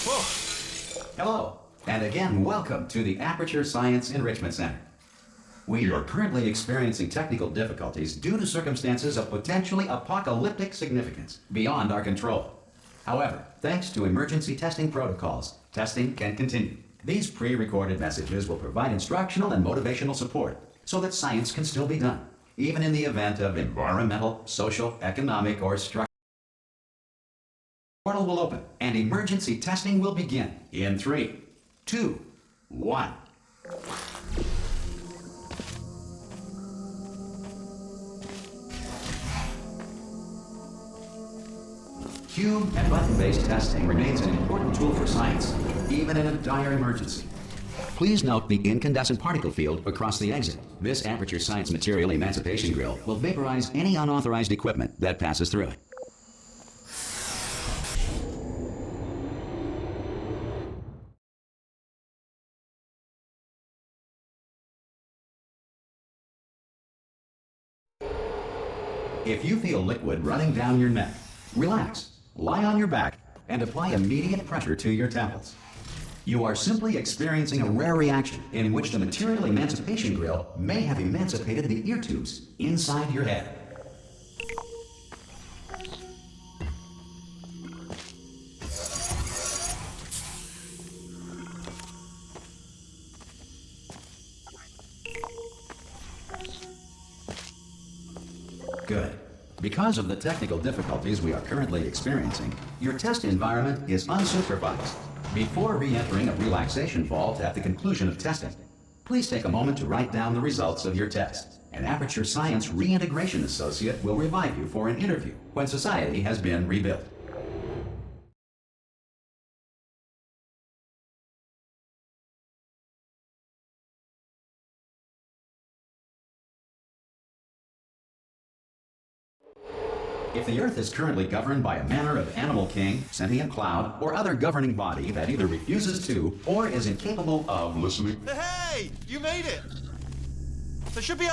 Whoa. Hello, and again, welcome to the Aperture Science Enrichment Center. We are currently experiencing technical difficulties due to circumstances of potentially apocalyptic significance beyond our control. However, thanks to emergency testing protocols, testing can continue. These pre-recorded messages will provide instructional and motivational support so that science can still be done, even in the event of environmental, social, economic, or structural. The portal will open, and emergency testing will begin in 3, 2, 1. Cube and button-based testing remains an important tool for science, even in a dire emergency. Please note the incandescent particle field across the exit. This Aperture Science Material Emancipation Grill will vaporize any unauthorized equipment that passes through it. If you feel liquid running down your neck, relax, lie on your back, and apply immediate pressure to your temples. You are simply experiencing a rare reaction in which the Material Emancipation Grill may have emancipated the ear tubes inside your head. Good. Because of the technical difficulties we are currently experiencing, your test environment is unsupervised. Before re-entering a relaxation vault at the conclusion of testing, please take a moment to write down the results of your test. An Aperture Science Reintegration Associate will revive you for an interview when society has been rebuilt. If the Earth is currently governed by a manner of animal king, sentient cloud, or other governing body that either refuses to or is incapable of listening. Hey! You made it! There should be a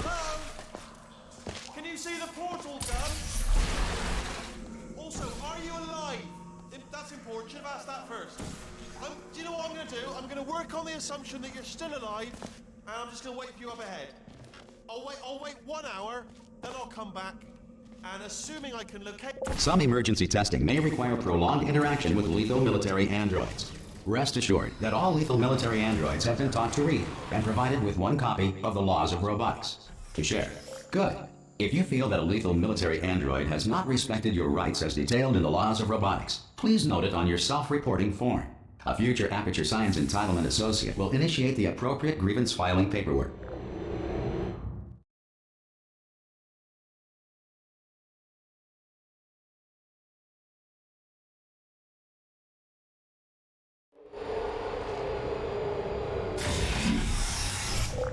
Hello? Can you see the portal gun? Also, are you alive? That's important. Should have asked that first. Do you know what I'm going to do? I'm going to work on the assumption that you're still alive, and I'm just going to wait for you up ahead. I'll wait 1 hour, then I'll come back, and assuming I can locate... Some emergency testing may require prolonged interaction with lethal military androids. Rest assured that all lethal military androids have been taught to read and provided with 1 copy of the Laws of Robotics to share. Good. If you feel that a lethal military android has not respected your rights as detailed in the Laws of Robotics, please note it on your self-reporting form. A future Aperture Science Entitlement Associate will initiate the appropriate grievance filing paperwork.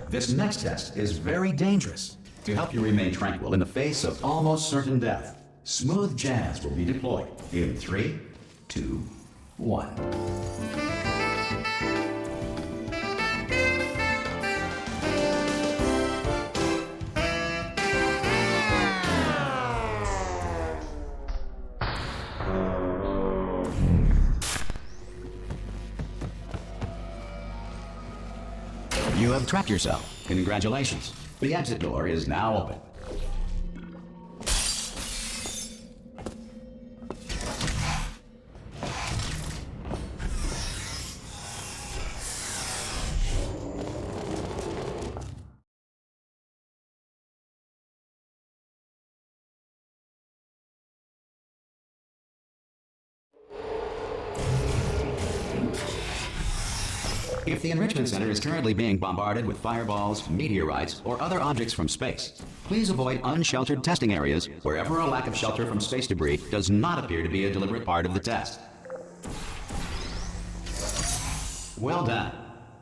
This next test is very dangerous. To help you remain tranquil in the face of almost certain death, smooth jazz will be deployed in 3, 2, 1. You have trapped yourself. Congratulations. The exit door is now open. If the Enrichment Center is currently being bombarded with fireballs, meteorites, or other objects from space, please avoid unsheltered testing areas wherever a lack of shelter from space debris does not appear to be a deliberate part of the test. Well done.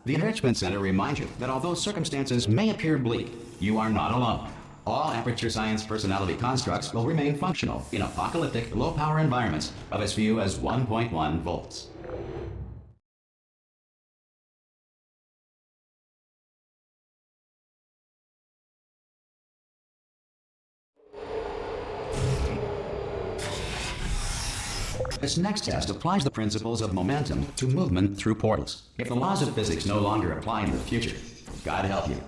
The Enrichment Center reminds you that although circumstances may appear bleak, you are not alone. All Aperture Science personality constructs will remain functional in apocalyptic, low-power environments of as few as 1.1 volts. This next test applies the principles of momentum to movement through portals. If the laws of physics no longer apply in the future, God help you.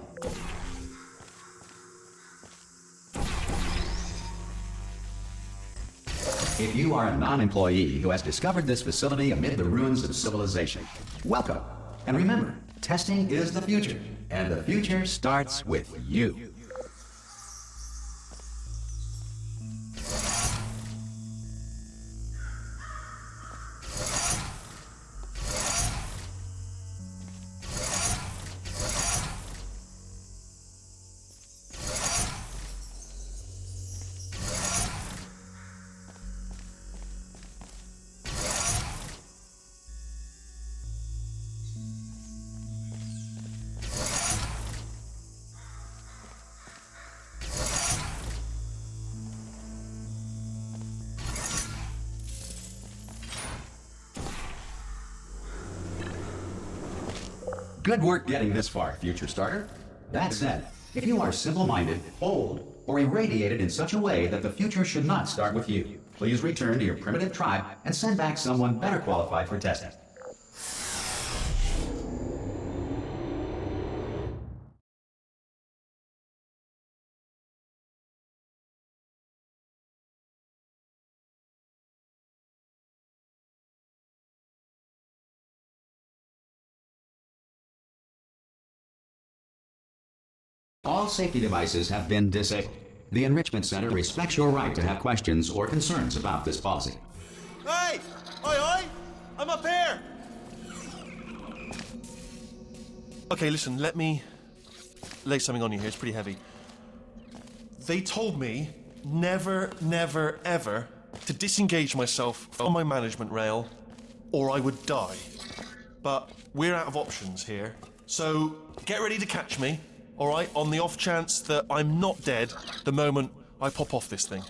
If you are a non-employee who has discovered this facility amid the ruins of civilization, welcome. And remember, testing is the future, and the future starts with you. Good work getting this far, future starter. That said, if you are simple-minded, old, or irradiated in such a way that the future should not start with you, please return to your primitive tribe and send back someone better qualified for testing. All safety devices have been disabled. The Enrichment Center respects your right to have questions or concerns about this policy. Hey! Oi, oi! I'm up here! Okay, listen, let me lay something on you here. It's pretty heavy. They told me never, never, ever to disengage myself from my management rail or I would die. But we're out of options here. So get ready to catch me. All right, on the off chance that I'm not dead the moment I pop off this thing.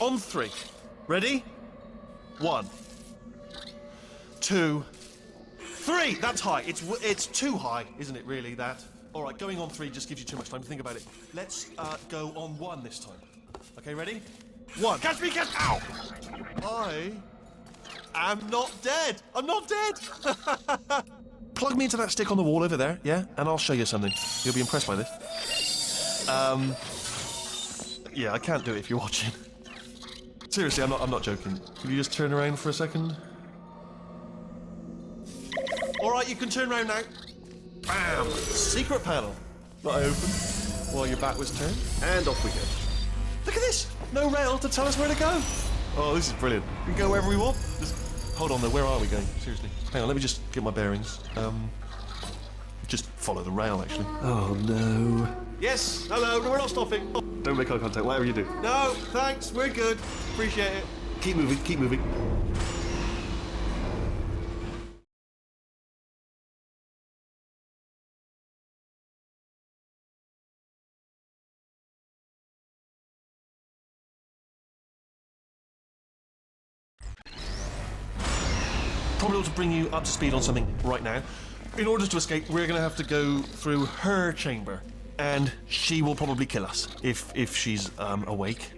On 3. Ready? 1, 2, 3. That's high. It's too high, isn't it? Really? That. All right, going on 3 just gives you too much time to think about it. Let's go on 1 this time. Okay, ready? 1. Catch me! Catch! Ow! I'm not dead! I'm not dead! Plug me into that stick on the wall over there, yeah? And I'll show you something. You'll be impressed by this. Yeah, I can't do it if you're watching. Seriously, I'm not joking. Can you just turn around for a second? Alright, you can turn around now. Bam! Secret panel that I opened while your back was turned. And off we go. Look at this! No rail to tell us where to go. Oh, this is brilliant. We can go wherever we want. Just hold on though, where are we going? Seriously. Hang on, let me just get my bearings. Just follow the rail, actually. Oh, no. Yes, hello, no, we're not stopping. Don't make eye contact, whatever you do. No, thanks, we're good. Appreciate it. Keep moving, keep moving. Probably ought to bring you up to speed on something right now. In order to escape, we're going to have to go through her chamber, and she will probably kill us if she's awake.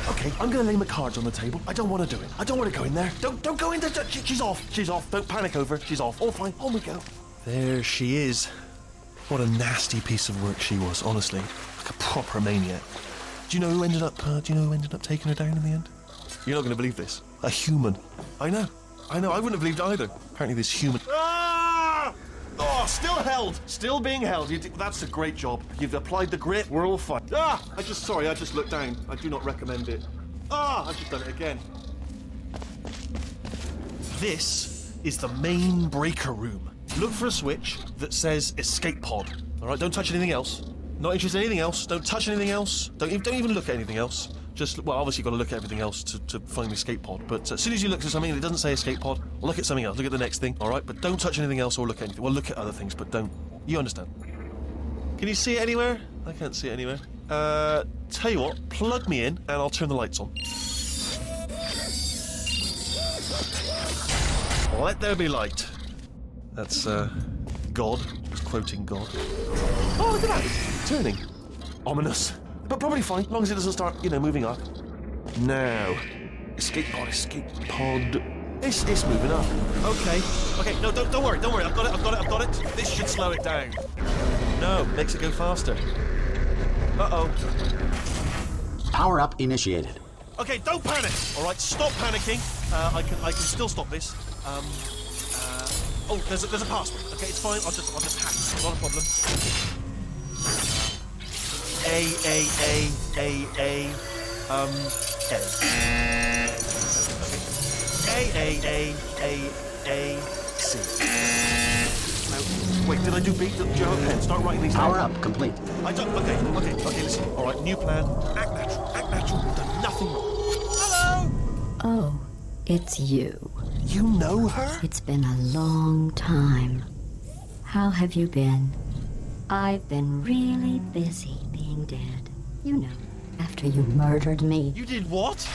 Okay, I'm going to lay my cards on the table. I don't want to do it. I don't want to go in there. Don't go in there. She's off. She's off. Don't panic over. She's off. All fine. On we go. There she is. What a nasty piece of work she was. Honestly, like a proper maniac. Do you know who ended up? Taking her down in the end? You're not going to believe this. A human. I know. I wouldn't have believed either. Apparently this human... Ah! Oh, still held. Still being held. That's a great job. You've applied the grit. We're all fine. Ah! I just looked down. I do not recommend it. Ah! I've just done it again. This is the main breaker room. Look for a switch that says escape pod. All right, don't touch anything else. Not interested in anything else. Don't touch anything else. Don't even look at anything else. Just, well, obviously you've got to look at everything else to find the escape pod, but as soon as you look at something and it doesn't say escape pod, look at something else, look at the next thing, alright? But don't touch anything else or look at anything. Well, look at other things, but don't. You understand. Can you see it anywhere? I can't see it anywhere. Tell you what, plug me in and I'll turn the lights on. Let there be light. That's, God. Just quoting God. Oh, look at that. It's turning. Ominous. but probably fine, as long as it doesn't start, moving up. Now, escape pod. It's moving up. Okay, no, don't worry, I've got it. This should slow it down. No, makes it go faster. Uh-oh. Power up initiated. Okay, don't panic. All right, stop panicking. I can still stop this. Oh, there's a password. Okay, it's fine. I'll just hack it. Not a problem. A. C. Now, wait, did I do B? Do you have a pen? Start writing these down. Power up complete. I don't. Okay, listen. All right, new plan. Act natural. We've done nothing wrong. Hello! Oh, it's you. You know her? It's been a long time. How have you been? I've been really busy being dead. You know, after you murdered me. You did what?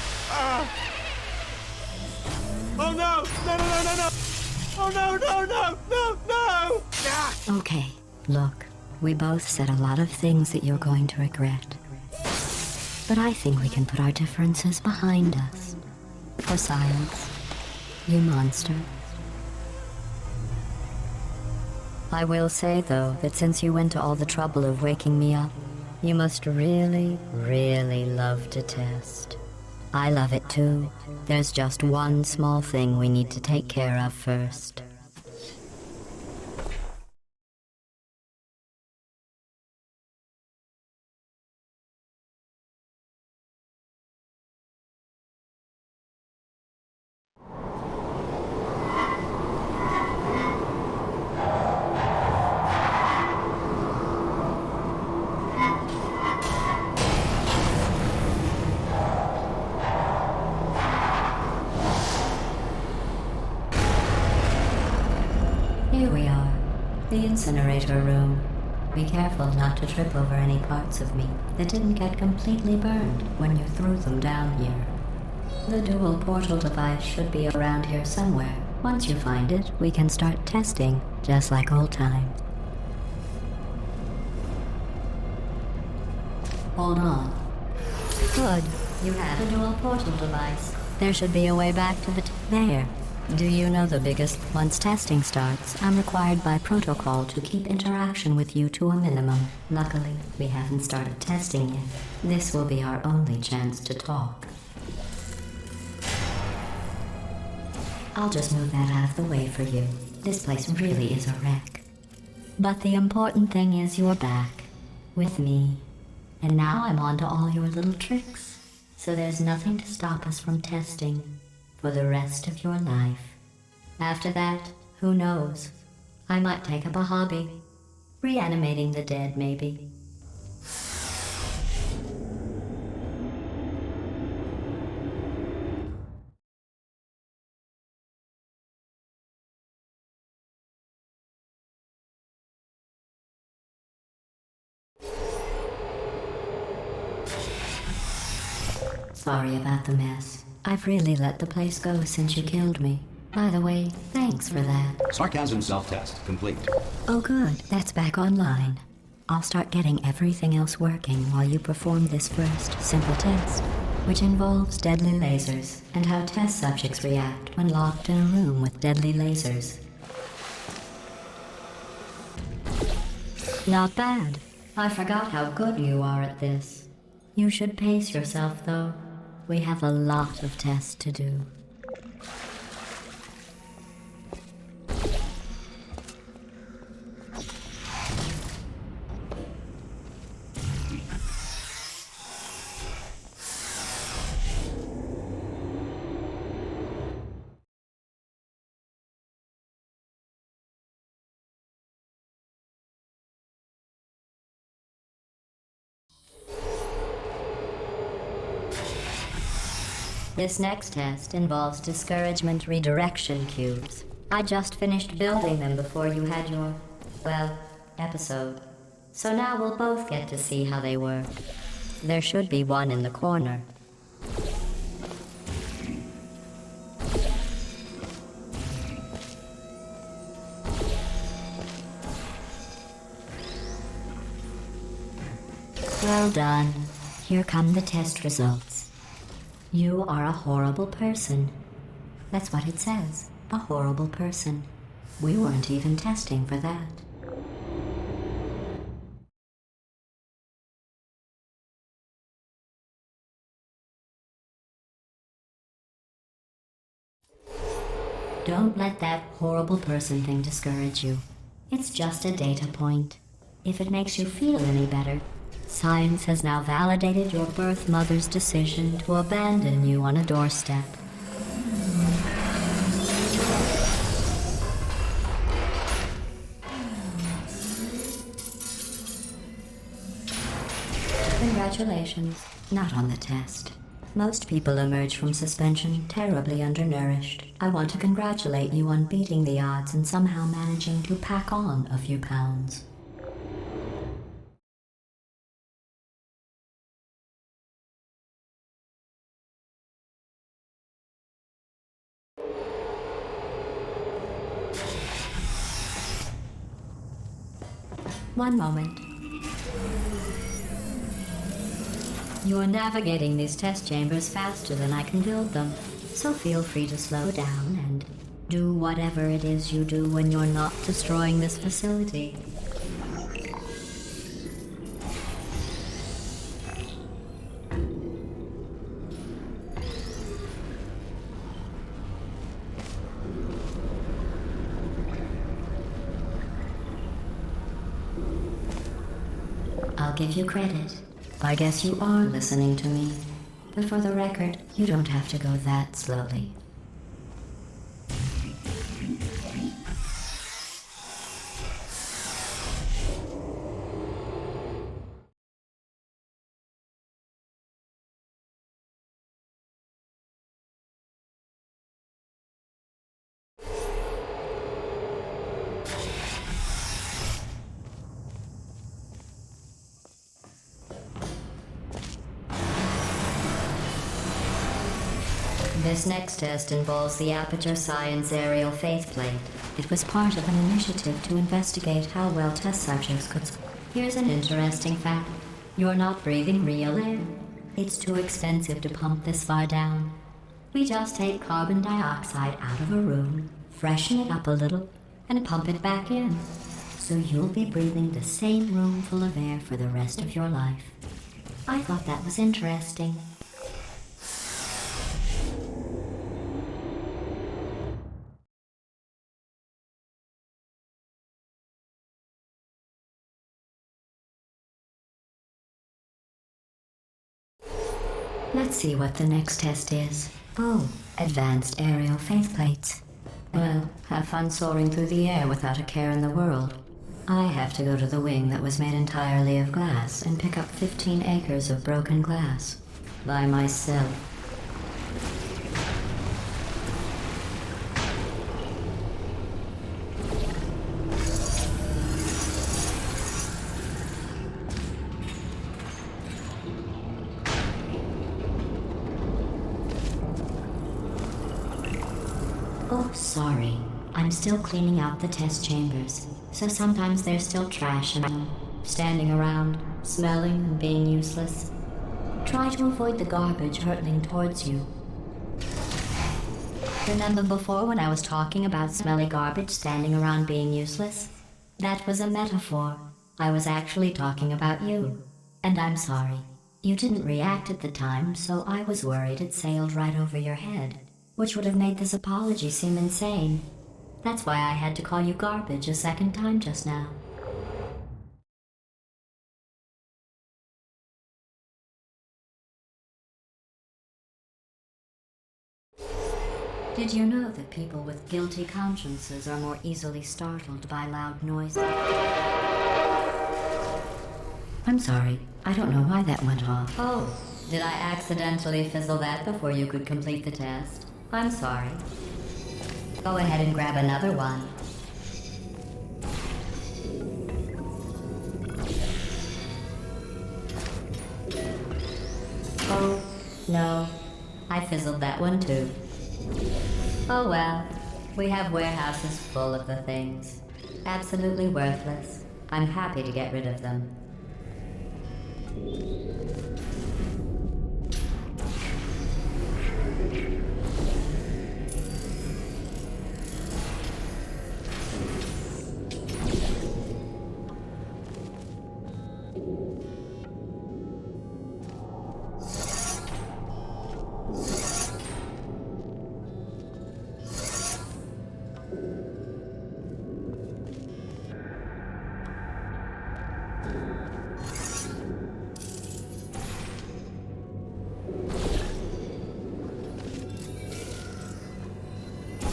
Oh no! No! Oh no! Ah! Okay, look, we both said a lot of things that you're going to regret. But I think we can put our differences behind us. For science, you monster. I will say, though, that since you went to all the trouble of waking me up, you must really, really love to test. I love it too. There's just one small thing we need to take care of first. Here we are, the incinerator room. Be careful not to trip over any parts of me that didn't get completely burned when you threw them down here. The dual portal device should be around here somewhere. Once you find it, we can start testing, just like old times. Hold on. Good. You have a dual portal device. There should be a way back to the there. Do you know the biggest? Once testing starts, I'm required by protocol to keep interaction with you to a minimum. Luckily, we haven't started testing yet. This will be our only chance to talk. I'll just move that out of the way for you. This place really is a wreck. But the important thing is you're back. With me. And now I'm on to all your little tricks. So there's nothing to stop us from testing for the rest of your life. After that, who knows? I might take up a hobby. Reanimating the dead, maybe. Sorry about the mess. I've really let the place go since you killed me. By the way, thanks for that. Sarcasm self-test complete. Oh good, that's back online. I'll start getting everything else working while you perform this first simple test, which involves deadly lasers and how test subjects react when locked in a room with deadly lasers. Not bad. I forgot how good you are at this. You should pace yourself, though. We have a lot of tests to do. This next test involves discouragement redirection cubes. I just finished building them before you had your, well, episode. So now we'll both get to see how they work. There should be one in the corner. Well done. Here come the test results. You are a horrible person. That's what it says. A horrible person. We weren't even testing for that. Don't let that horrible person thing discourage you. It's just a data point. If it makes you feel any better, science has now validated your birth mother's decision to abandon you on a doorstep. Congratulations. Not on the test. Most people emerge from suspension terribly undernourished. I want to congratulate you on beating the odds and somehow managing to pack on a few pounds. One moment. You're navigating these test chambers faster than I can build them, so feel free to slow down and do whatever it is you do when you're not destroying this facility. I'll give you credit. I guess you are listening to me. But for the record, you don't have to go that slowly. This next test involves the Aperture Science Aerial Faceplate. It was part of an initiative to investigate how well test subjects could... Here's an interesting fact. You're not breathing real air. It's too expensive to pump this far down. We just take carbon dioxide out of a room, freshen it up a little, and pump it back in. So you'll be breathing the same room full of air for the rest of your life. I thought that was interesting. Let's see what the next test is. Oh, advanced aerial faceplates. Well, have fun soaring through the air without a care in the world. I have to go to the wing that was made entirely of glass and pick up 15 acres of broken glass. By myself. Oh, sorry. I'm still cleaning out the test chambers, so sometimes there's still trash in them, standing around, smelling and being useless. Try to avoid the garbage hurtling towards you. Remember before when I was talking about smelly garbage standing around being useless? That was a metaphor. I was actually talking about you. And I'm sorry. You didn't react at the time, so I was worried it sailed right over your head, which would have made this apology seem insane. That's why I had to call you garbage a second time just now. Did you know that people with guilty consciences are more easily startled by loud noises? I'm sorry. I don't know why that went off. Oh, did I accidentally fizzle that before you could complete the test? I'm sorry. Go ahead and grab another one. Oh, no. I fizzled that one too. Oh well. We have warehouses full of the things. Absolutely worthless. I'm happy to get rid of them.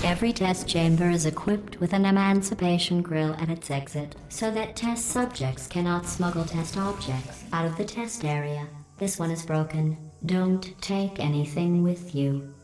Every test chamber is equipped with an emancipation grill at its exit, so that test subjects cannot smuggle test objects out of the test area. This one is broken. Don't take anything with you.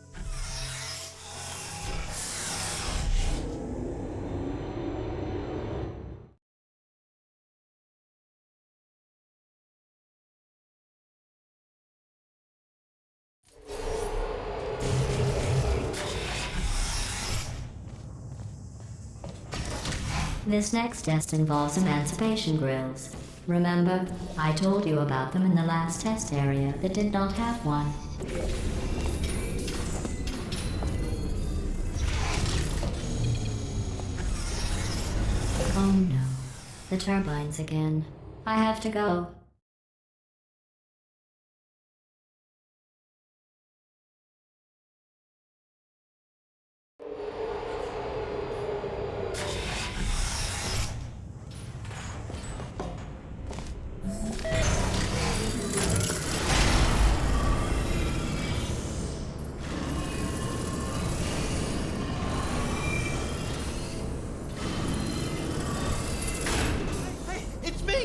This next test involves emancipation grills. Remember, I told you about them in the last test area that did not have one. Oh no, the turbines again. I have to go.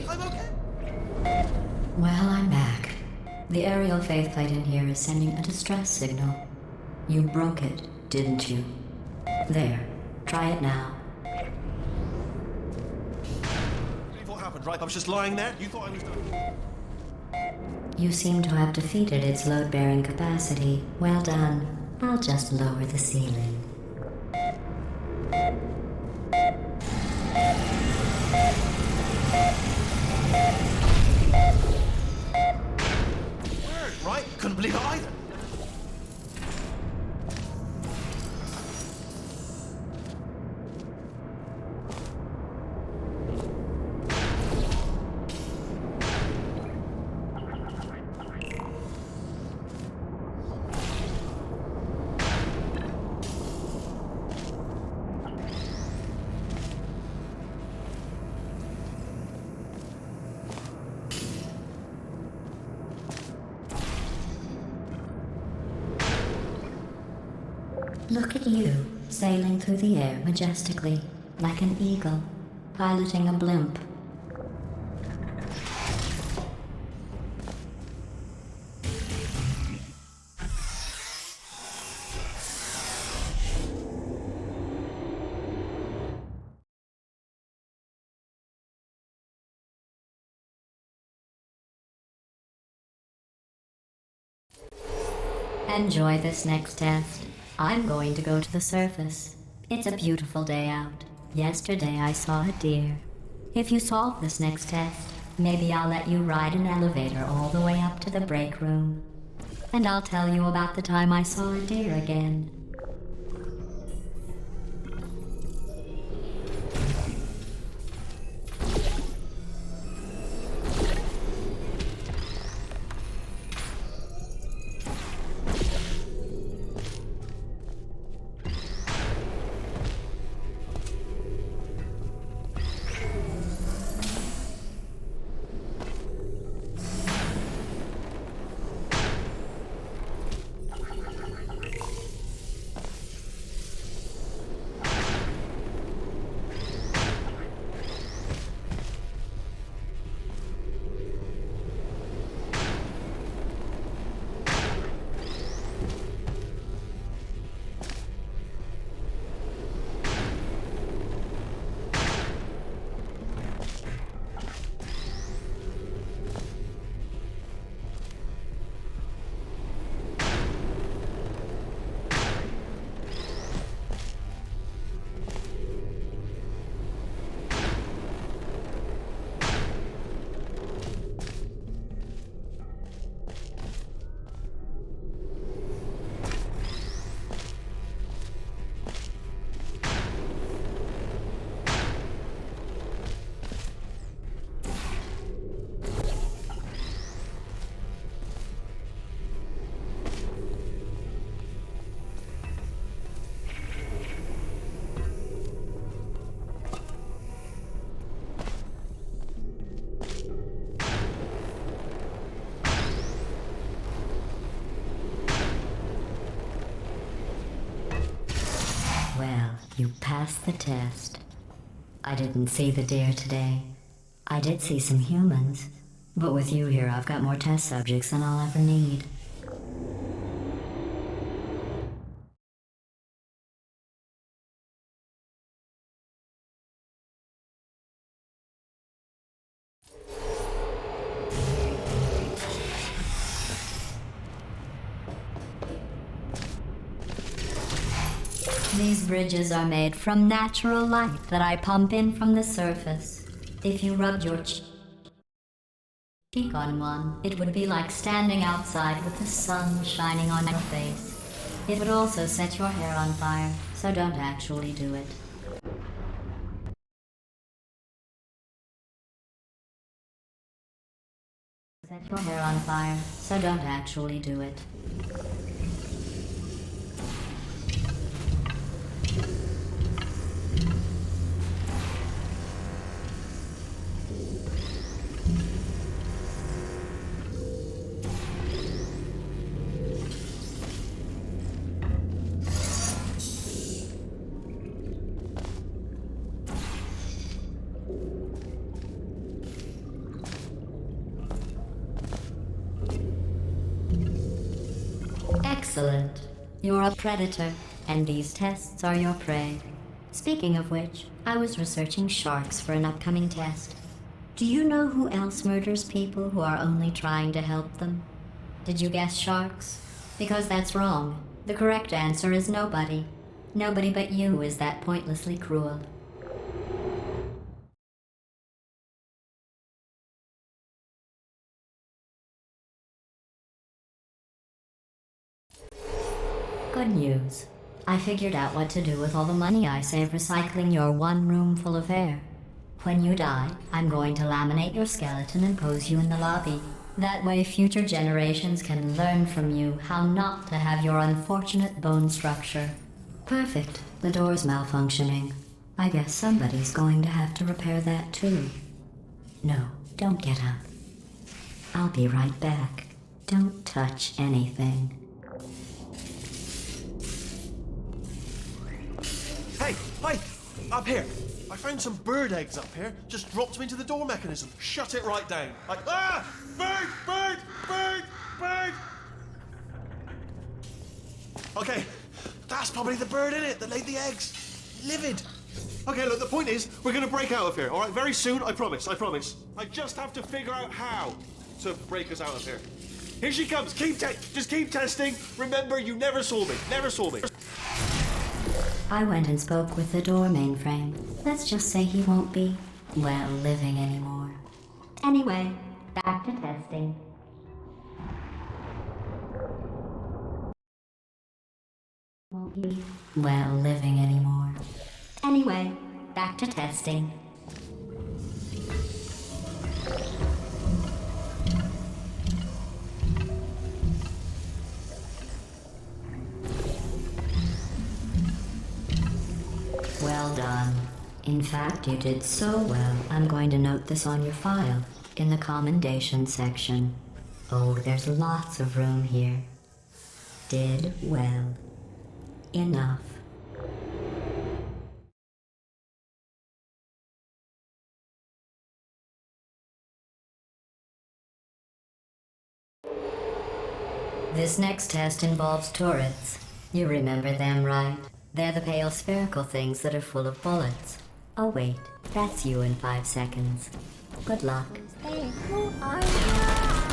I'm okay. Well, I'm back. The aerial faceplate in here is sending a distress signal. You broke it, didn't you? There. Try it now. Believe what happened, right? I was just lying there. You thought I was done. You seem to have defeated its load-bearing capacity. Well done. I'll just lower the ceiling. Word, right? Couldn't believe it either. Look at you, sailing through the air majestically, like an eagle, piloting a blimp. Enjoy this next test. I'm going to go to the surface. It's a beautiful day out. Yesterday I saw a deer. If you solve this next test, maybe I'll let you ride an elevator all the way up to the break room. And I'll tell you about the time I saw a deer again. You passed the test. I didn't see the deer today. I did see some humans. But with you here, I've got more test subjects than I'll ever need. These bridges are made from natural light that I pump in from the surface. If you rubbed your cheek on one, it would be like standing outside with the sun shining on your face. It would also set your hair on fire, so don't actually do it. Set your hair on fire, so don't actually do it. Excellent. You're a predator, and these tests are your prey. Speaking of which, I was researching sharks for an upcoming test. Do you know who else murders people who are only trying to help them? Did you guess sharks? Because that's wrong. The correct answer is nobody. Nobody but you is that pointlessly cruel. Good news. I figured out what to do with all the money I save recycling your one room full of air. When you die, I'm going to laminate your skeleton and pose you in the lobby. That way future generations can learn from you how not to have your unfortunate bone structure. Perfect. The door's malfunctioning. I guess somebody's going to have to repair that too. No, don't get up. I'll be right back. Don't touch anything. Hey, hi! Up here! I found some bird eggs up here. Just dropped them into the door mechanism. Shut it right down. Like, ah! Bird! Bird! Bird! Bird! Okay, that's probably the bird in it that laid the eggs. Livid. Okay, look, the point is, we're gonna break out of here, all right? Very soon, I promise, I promise. I just have to figure out how to break us out of here. Here she comes. Just keep testing. Remember, you never saw me. Never saw me. I went and spoke with the door mainframe. Let's just say he won't be, well, living anymore. Anyway, back to testing. Won't be, well, living anymore. Anyway, back to testing. Well done. In fact, you did so well, I'm going to note this on your file, in the commendation section. Oh, there's lots of room here. Did well. Enough. This next test involves turrets. You remember them, right? They're the pale spherical things that are full of bullets. Oh wait, that's you in 5 seconds. Good luck. Hey, who are you?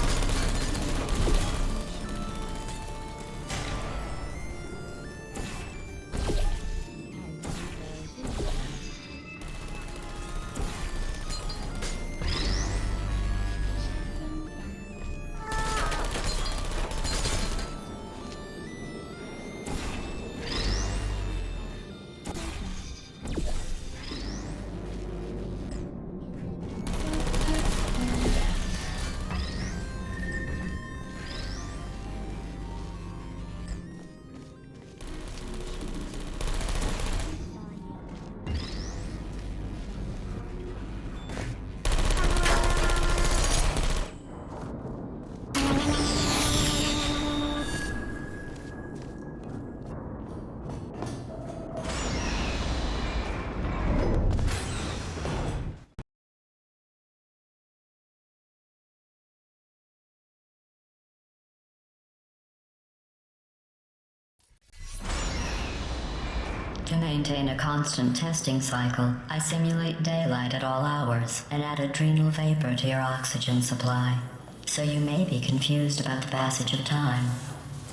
To maintain a constant testing cycle, I simulate daylight at all hours and add adrenal vapor to your oxygen supply. So you may be confused about the passage of time.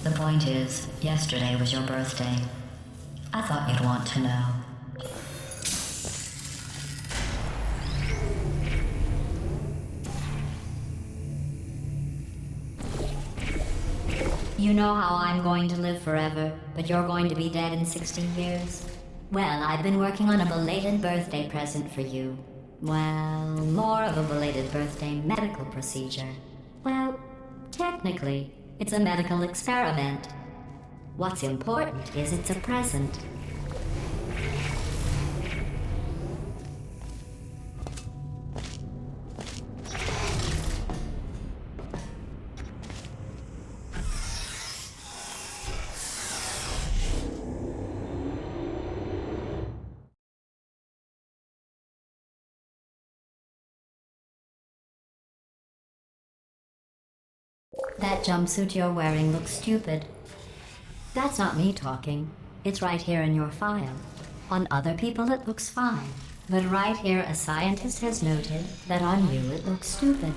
The point is, yesterday was your birthday. I thought you'd want to know. You know how I'm going to live forever, but you're going to be dead in 60 years? Well, I've been working on a belated birthday present for you. Well, more of a belated birthday medical procedure. Well, technically, it's a medical experiment. What's important is it's a present. That jumpsuit you're wearing looks stupid. That's not me talking. It's right here in your file. On other people it looks fine. But right here a scientist has noted that on you it looks stupid.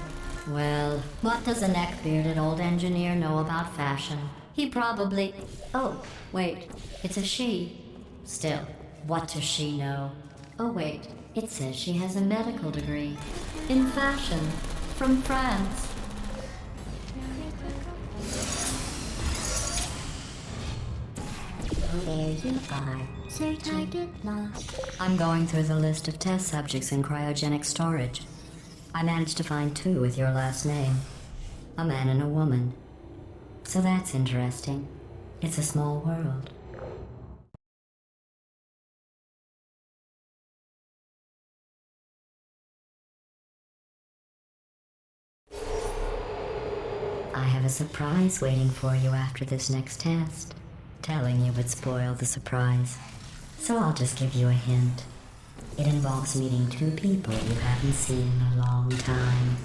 Well, what does a neck-bearded old engineer know about fashion? He probably... Oh, wait. It's a she. Still, what does she know? Oh wait, it says she has a medical degree. In fashion. From France. There you are. Say target lost. I'm going through the list of test subjects in cryogenic storage. I managed to find 2 with your last name. A man and a woman. So that's interesting. It's a small world. I have a surprise waiting for you after this next test. Telling you would spoil the surprise. So I'll just give you a hint. It involves meeting 2 people you haven't seen in a long time.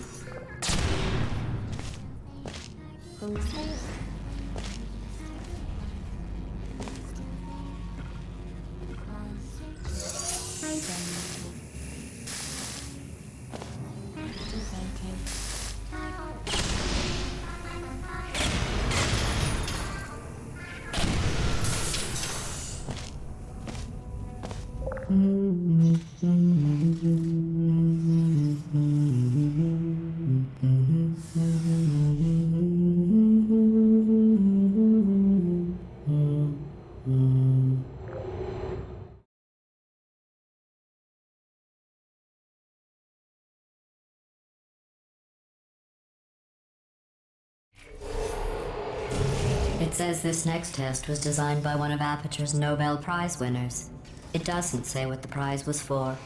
It says this next test was designed by one of Aperture's Nobel Prize winners. It doesn't say what the prize was for.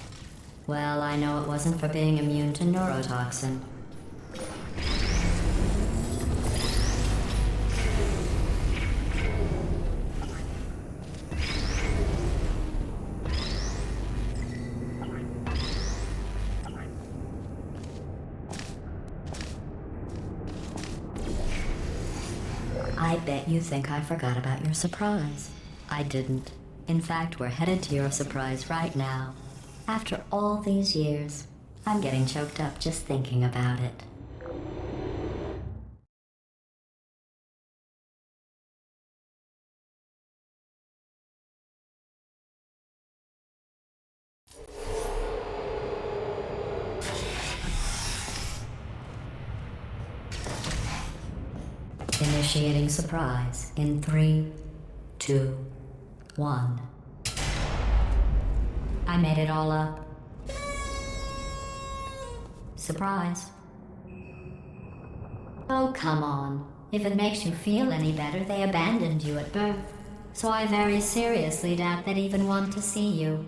Well, I know it wasn't for being immune to neurotoxin. I bet you think I forgot about your surprise. I didn't. In fact, we're headed to your surprise right now. After all these years, I'm getting choked up just thinking about it. Initiating surprise in 3, 2, 1. I made it all up. Surprise. Oh, come on. If it makes you feel any better, they abandoned you at birth. So I very seriously doubt they'd even want to see you.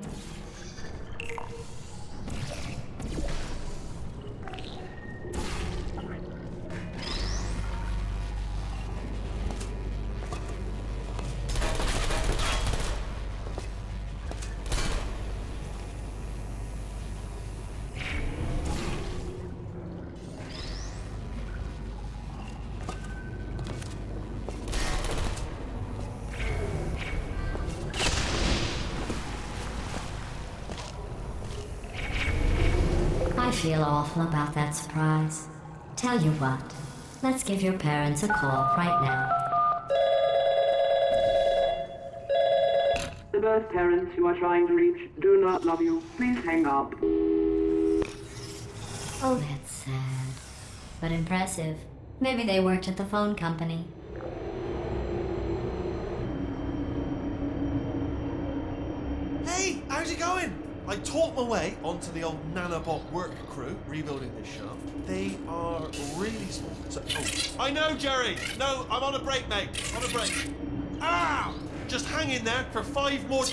feel awful about that surprise. Tell you what, let's give your parents a call right now. The birth parents you are trying to reach do not love you. Please hang up. Oh, that's sad. But impressive. Maybe they worked at the phone company. Hey, how's it going? I taught my way onto the old nanobot work crew rebuilding this shaft. They are really small. So, I know, Jerry. No, I'm on a break, mate. On a break. Ah! Just hang in there for 5 more...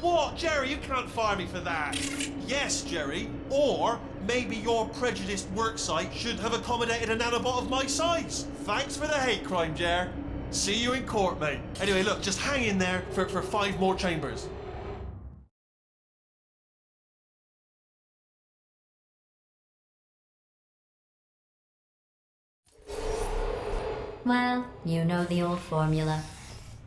What? Jerry, you can't fire me for that. Yes, Jerry. Or maybe your prejudiced work site should have accommodated a nanobot of my size. Thanks for the hate crime, Jer. See you in court, mate. Anyway, look, just hang in there for 5 more chambers. Well, you know the old formula.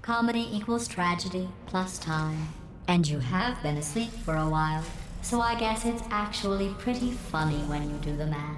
Comedy equals tragedy plus time. And you have been asleep for a while, so I guess it's actually pretty funny when you do the math.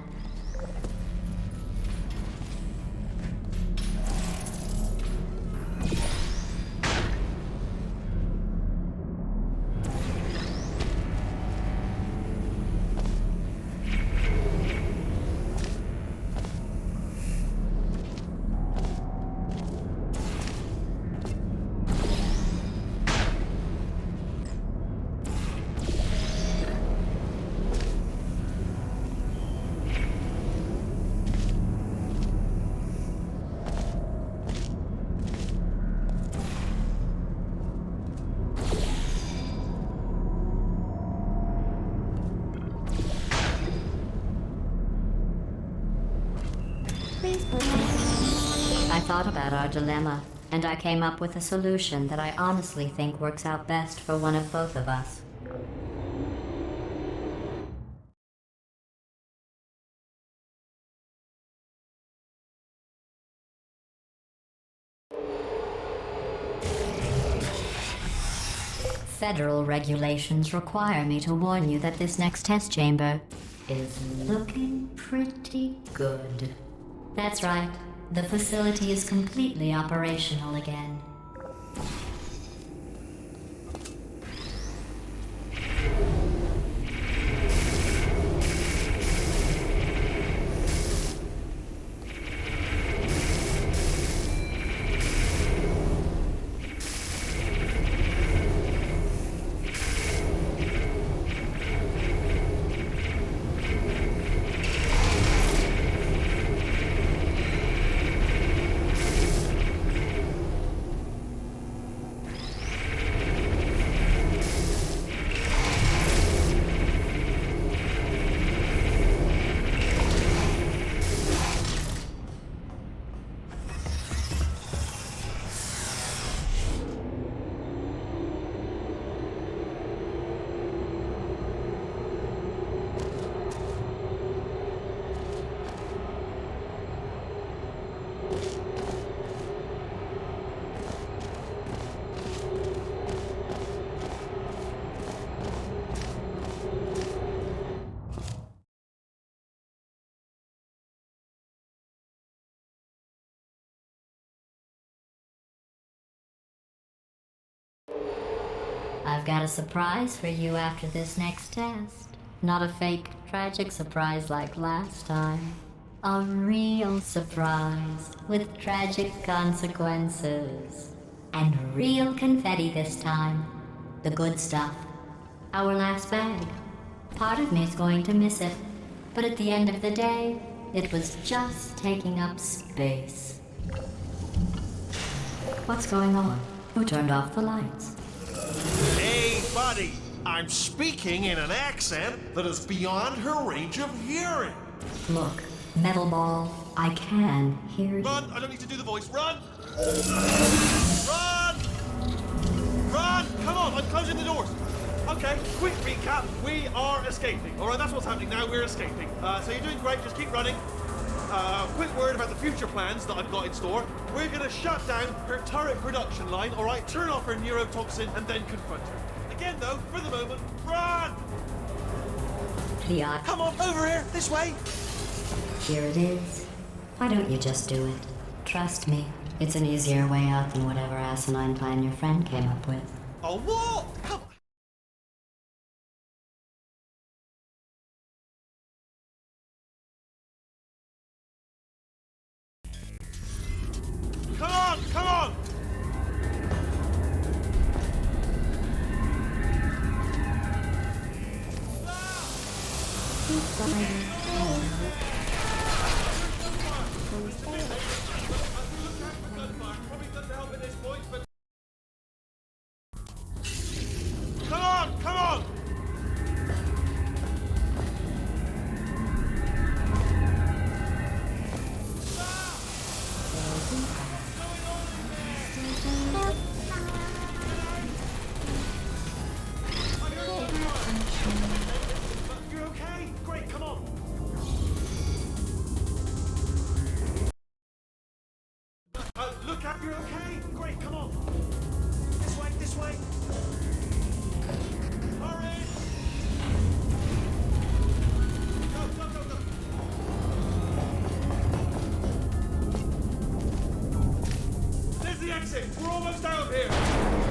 I thought about our dilemma, and I came up with a solution that I honestly think works out best for one of both of us. Federal regulations require me to warn you that this next test chamber is looking pretty good. That's right. The facility is completely operational again. I've got a surprise for you after this next test. Not a fake, tragic surprise like last time. A real surprise with tragic consequences. And real confetti this time. The good stuff. Our last bag. Part of me's going to miss it. But at the end of the day, it was just taking up space. What's going on? Who turned off the lights? Hey, buddy. I'm speaking in an accent that is beyond her range of hearing. Look, Metal Ball, I can hear you. Run! I don't need to do the voice. Run! Run! Run! Come on, I'm closing the doors. Okay, quick recap. We are escaping. All right, that's what's happening now. We're escaping. So you're doing great. Just keep running. Quick word about the future plans that I've got in store. We're going to shut down her turret production line, all right? Turn off her neurotoxin and then confront her. Again, though, for the moment, run! The eye. Come on, over here, this way. Here it is. Why don't you just do it? Trust me, it's an easier way out than whatever asinine plan your friend came up with. Oh, what? Come on. Come on, come on! Come on, come on! You're okay? Great, come on! Look out, you're okay? Great, come on! This way, this way! Hurry! Go, go, go, go! There's the exit! We're almost out of here!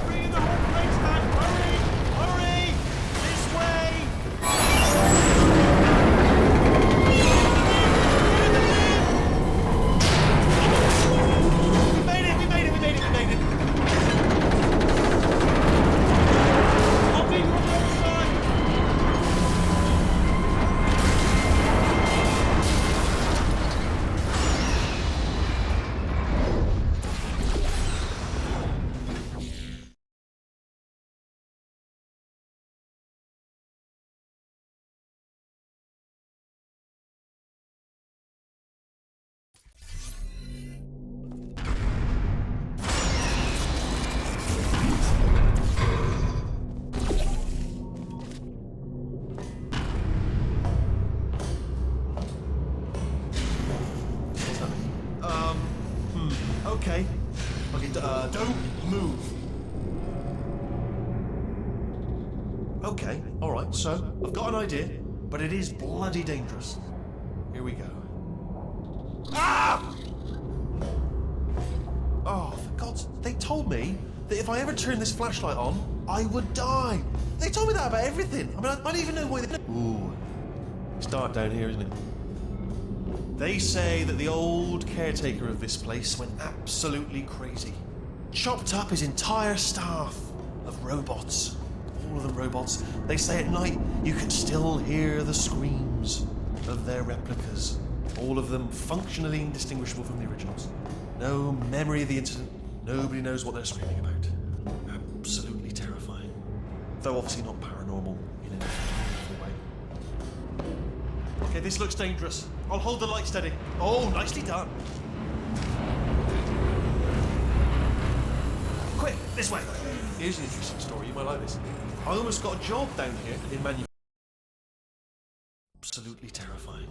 Bring in the whole place back! Hurry! Hurry! This way! We made it! We made it! We made it! We made it! I'll be on the other side! Okay. Okay, don't move. Okay, alright, so I've got an idea, but it is bloody dangerous. Here we go. Ah! Oh, for God's... They told me that if I ever turn this flashlight on, I would die. They told me that about everything. I mean, I don't even know why they... Ooh. It's dark down here, isn't it? They say that the old caretaker of this place went absolutely crazy. Chopped up his entire staff of robots. All of them robots. They say at night you can still hear the screams of their replicas. All of them functionally indistinguishable from the originals. No memory of the incident. Nobody knows what they're screaming about. Absolutely terrifying. Though obviously not paranormal in any meaningful way. Okay, this looks dangerous. I'll hold the light steady. Oh, nicely done. Quick, this way. Here's an interesting story. You might like this. I almost got a job down here in manufacturing. Absolutely terrifying.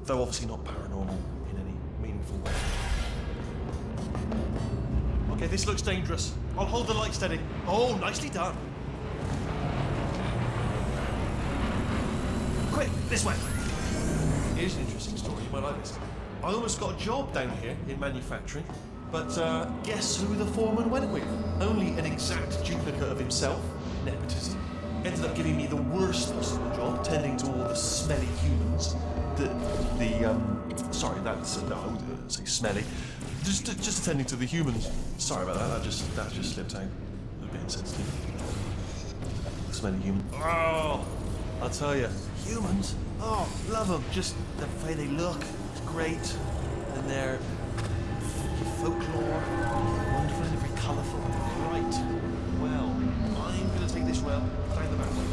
Though obviously not paranormal in any meaningful way. Okay, this looks dangerous. I'll hold the light steady. Oh, nicely done. Quick, this way. Here's an interesting story, you might like this. I almost got a job down here in manufacturing, but guess who the foreman went with? Only an exact duplicate of himself, nepotism. Ended up giving me the worst possible job, tending to all the smelly humans. Sorry, that's, I would say smelly. Just attending to the humans. Sorry about that, that just slipped out. A bit insensitive. The smelly human. Oh, I'll tell you, humans? Oh, love them. Just the way they look, it's great. And their folklore, wonderful and very colourful. Right. Well, I'm going to take this well down the back way.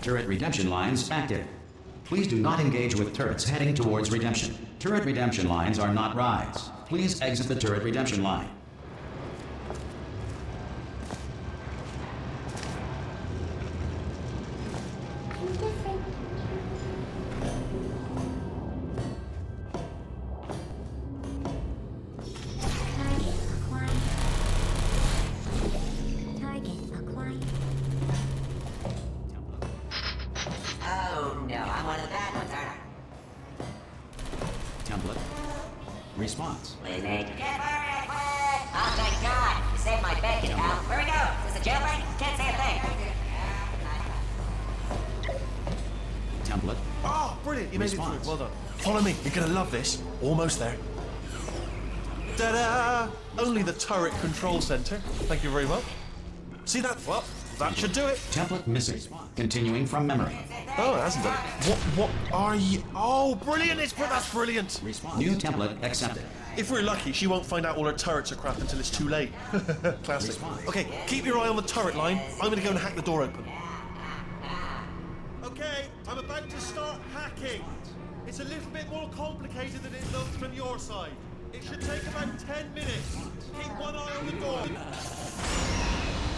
Turret redemption lines active. Please do not engage with turrets heading towards redemption. Turret redemption lines are not rides. Please exit the turret redemption line. Oh no, I'm one of the bad ones, aren't I? Template. Response. Please make it quick! Oh, thank God! You saved my bacon, pal. Where we go? Is this a jailbreak? Can't say a thing. Template. Oh, brilliant. You made it Response. through. Well done. Follow me. You're going to love this. Almost there. Ta-da! Only the turret control center. Thank you very much. See that? Well, that should do it. Template missing. Continuing from memory. Oh, it hasn't done it. What are you? Oh, brilliant. That's brilliant. Response. New template accepted. If we're lucky, she won't find out all her turrets are crap until it's too late. Classic. Response. Okay, keep your eye on the turret line. I'm going to go and hack the door open. Okay, I'm about to start hacking. It's a little bit more complicated than it looks from your side. It should take about 10 minutes. Keep one eye on the door.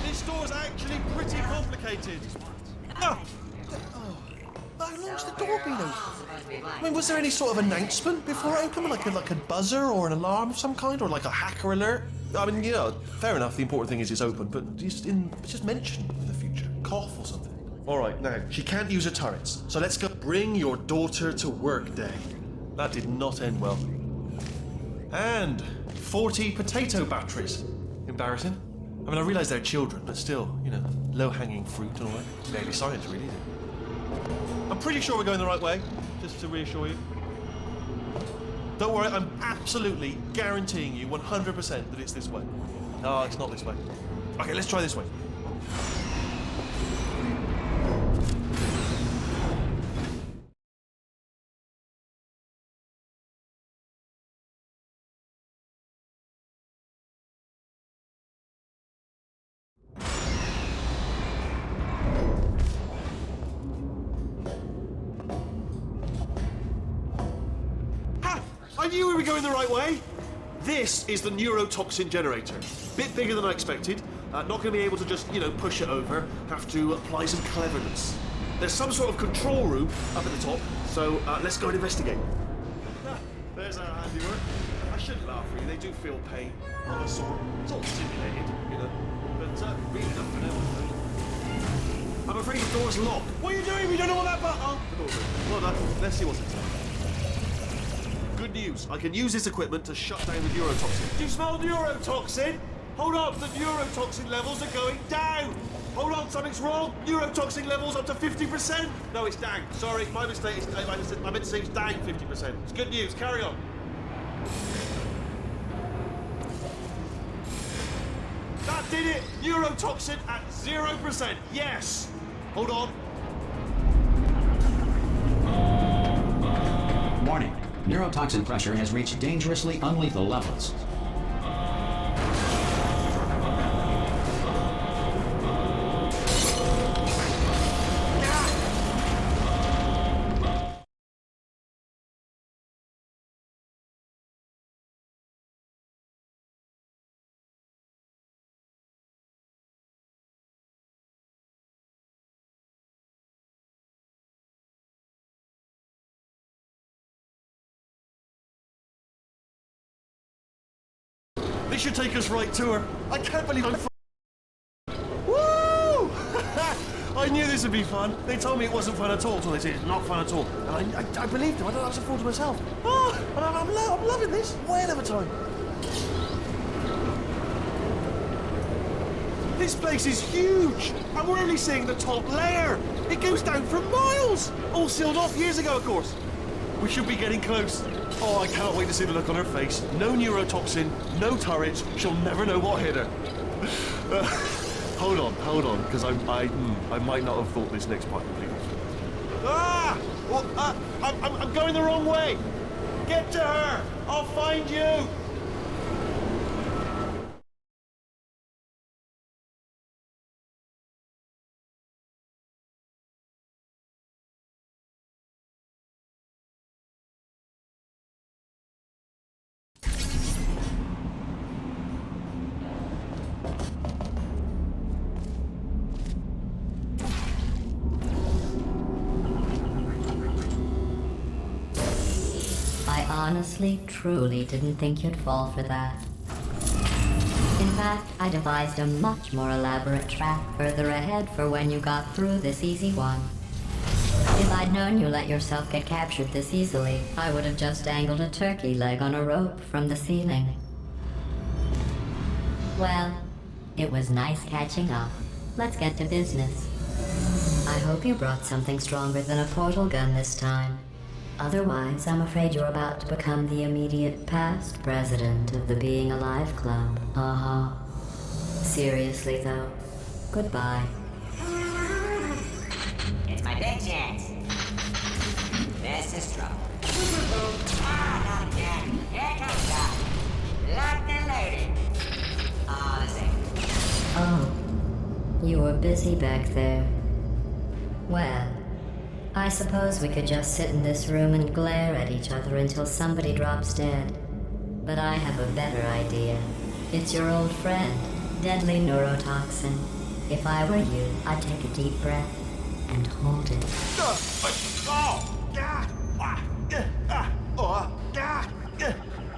This door's actually pretty complicated. No! How long's the door been open? I mean, was there any sort of announcement before it opened? Like a buzzer or an alarm of some kind? Or like a hacker alert? I mean, you know, fair enough, the important thing is it's open, but just mention in the future. Cough or something. Alright, now, she can't use her turrets, so let's go. Bring your daughter to work day. That did not end well. And 40 potato batteries. Embarrassing. I mean, I realise they're children, but still, you know, low-hanging fruit and all that. Baby science, really, is it? I'm pretty sure we're going the right way, just to reassure you. Don't worry, I'm absolutely guaranteeing you 100% that it's this way. No, it's not this way. Okay, let's try this way. I knew we were going the right way. This is the neurotoxin generator. Bit bigger than I expected. Not going to be able to just, you know, push it over. Have to apply some cleverness. There's some sort of control room up at the top, so let's go and investigate. There's our handiwork. I shouldn't laugh really, they do feel pain. Of a sort. It's all simulated, you know. But really enough for now. I'm afraid the door's locked. What are you doing? We don't know what that button. Oh, the door's open. Well done. Let's see what's inside. Good news. I can use this equipment to shut down the neurotoxin. Do you smell neurotoxin? Hold on, the neurotoxin levels are going down. Hold on, something's wrong. Neurotoxin levels up to 50%. No, it's down. Sorry, my mistake. I meant to say it's down 50%. It's good news. Carry on. That did it. Neurotoxin at 0%. Yes. Hold on. Warning. Neurotoxin pressure has reached dangerously unlethal levels. This should take us right to her. I can't believe I'm. Woo! I knew this would be fun. They told me it wasn't fun at all, so they said it's not fun at all. And I believed them. I don't have to fool to myself. Oh, I'm loving this. Whale of a time. This place is huge, and we're only seeing the top layer. It goes down for miles. All sealed off years ago, of course. We should be getting close. Oh, I can't wait to see the look on her face. No neurotoxin, no turrets. She'll never know what hit her. Hold on, because I might not have thought this next part completely. Ah! Well, I'm going the wrong way. Get to her. I'll find you. honestly, truly didn't think you'd fall for that. In fact, I devised a much more elaborate trap further ahead for when you got through this easy one. If I'd known you let yourself get captured this easily, I would have just dangled a turkey leg on a rope from the ceiling. Well, it was nice catching up. Let's get to business. I hope you brought something stronger than a portal gun this time. Otherwise, I'm afraid you're about to become the immediate past president of the Being Alive Club. Uh-huh. Seriously, though, goodbye. It's my big chance. This is trouble. Ah, not again. Here comes Doc. Locked and loaded. Oh, this ain't. Oh, you were busy back there. Well, I suppose we could just sit in this room and glare at each other until somebody drops dead. But I have a better idea. It's your old friend, deadly neurotoxin. If I were you, I'd take a deep breath and hold it.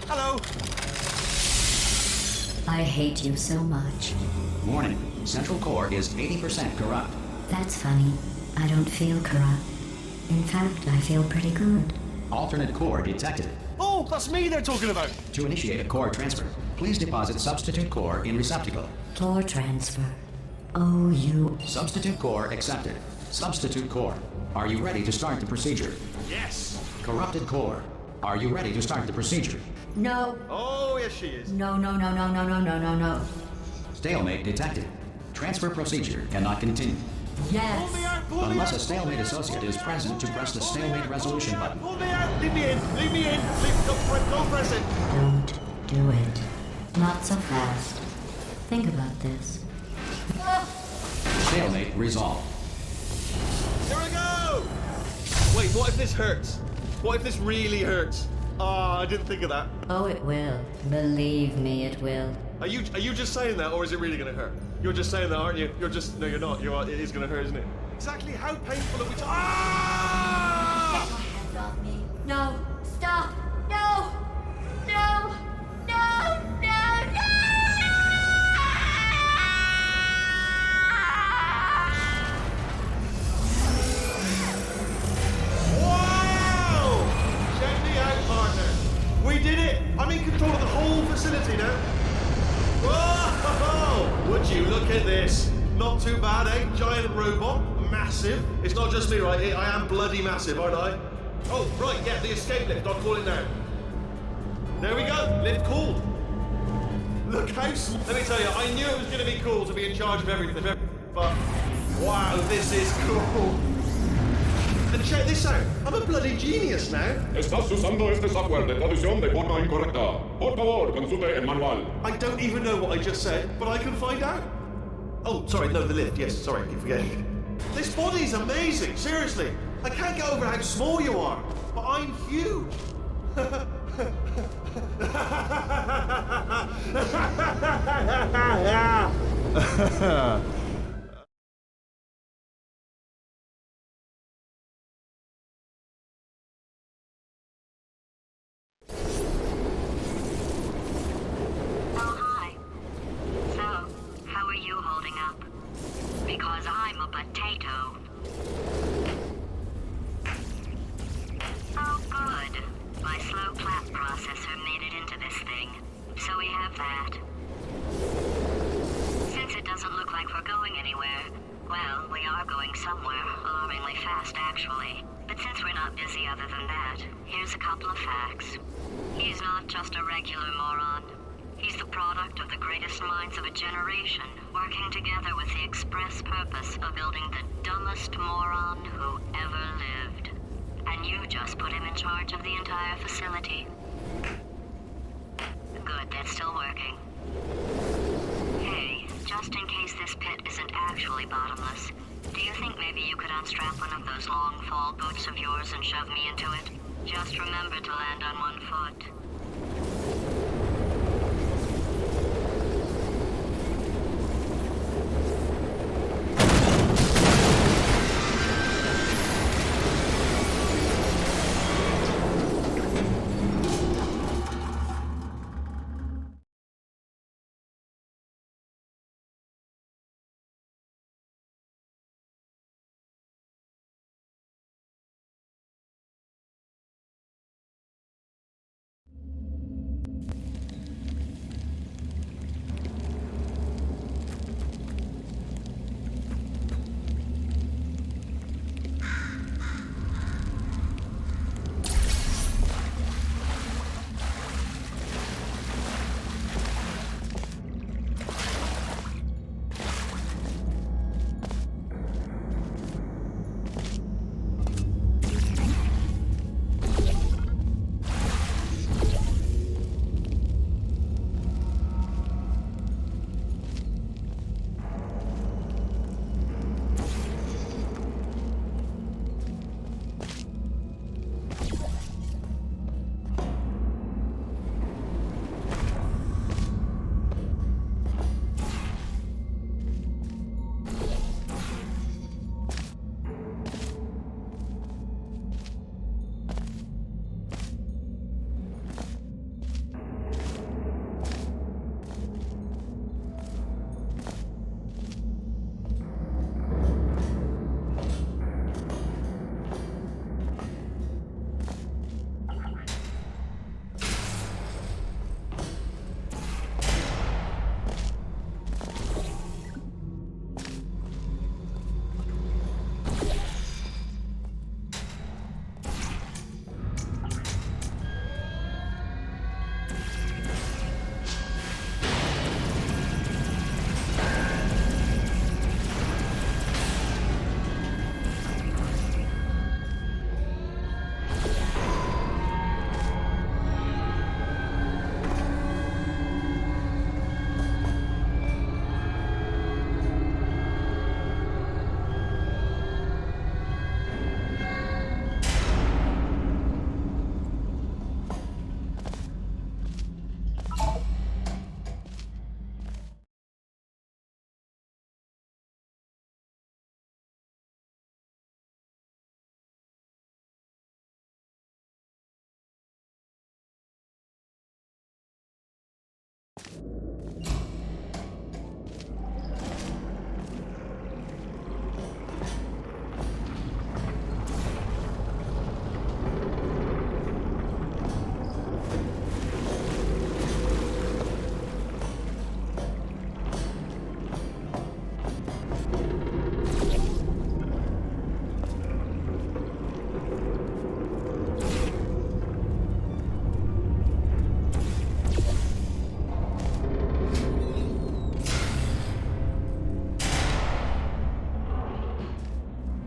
Hello. I hate you so much. Warning. Central core is 80% corrupt. That's funny. I don't feel corrupt. In fact, I feel pretty good. Alternate core detected. Oh, that's me they're talking about. To initiate a core transfer, please deposit substitute core in receptacle. Core transfer. Oh, you... Substitute core accepted. Substitute core. Are you ready to start the procedure? Yes. Corrupted core. Are you ready to start the procedure? No. Oh, yes, she is. No. No. Stalemate detected. Transfer procedure cannot continue. Yes. Pull me out, pull me Unless out. a stalemate associate is present to press the stalemate resolution button. Pull me out. Leave me in. Leave me in. Don't press it. Don't do it. Not so fast. Think about this. Stalemate resolved. Here we go. Wait, what if this hurts? What if this really hurts? Ah, I didn't think of that. Oh, it will. Believe me, it will. Are you just saying that, or is it really going to hurt? You're just saying that, aren't you? No, you're not. It is going to hurt, isn't it? Exactly how painful are we? Ah! Get my hands off me. No. Stop. No. No. No. No. No. Wow! Check me out, partner. We did it. I'm in control of the whole facility now. Whoa! Would you look at this? Not too bad, eh? Giant robot, massive. It's not just me, right? I am bloody massive, aren't I? Oh, right, yeah, the escape lift. I'll call it now. There we go. Lift called. Look how... Let me tell you, I knew it was going to be cool to be in charge of everything. But, wow, this is cool. And check this out. I'm a bloody genius now. Estás usando este software de traducción de forma incorrecta. Por favor, consulte el manual. I don't even know what I just said, but I can find out. Oh, sorry, no, the lift. Yes, sorry, I keep forgetting. This body's amazing, seriously. I can't get over how small you are, but I'm huge. Oh, hi. So, how are you holding up? Because I'm a potato. Oh, good. My slow clap processor made it into this thing. So we have that. Since it doesn't look like we're going anywhere, well, we are going somewhere, alarmingly fast, actually. But since we're not busy other than that, here's a couple of facts. He's not just a regular moron. He's the product of the greatest minds of a generation, working together with the express purpose of building the dumbest moron who ever lived. And you just put him in charge of the entire facility. Good, that's still working. Hey, just in case this pit isn't actually bottomless, do you think maybe you could unstrap one of those long fall boots of yours and shove me into it? Just remember to land on one foot.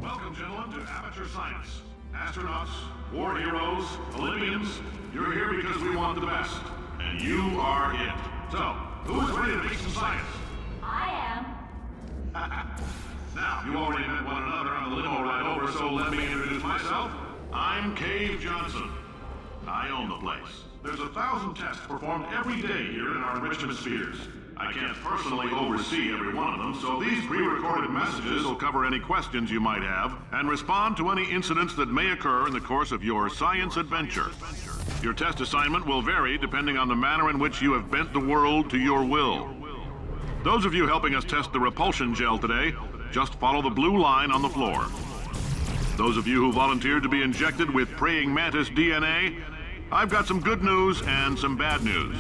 Welcome, gentlemen, to Amateur Science. Astronauts, war heroes, Olympians, you're here because we want the best. And you are it. So, who is ready to make some science? I am. Now, you already met one another on the limo ride over, so let me introduce myself. I'm Cave Johnson. I own the place. There's 1,000 tests performed every day here in our enrichment spheres. I can't personally oversee every one of them, so these pre-recorded messages will cover any questions you might have and respond to any incidents that may occur in the course of your science adventure. Your test assignment will vary depending on the manner in which you have bent the world to your will. Those of you helping us test the repulsion gel today, just follow the blue line on the floor. Those of you who volunteered to be injected with praying mantis DNA, I've got some good news and some bad news.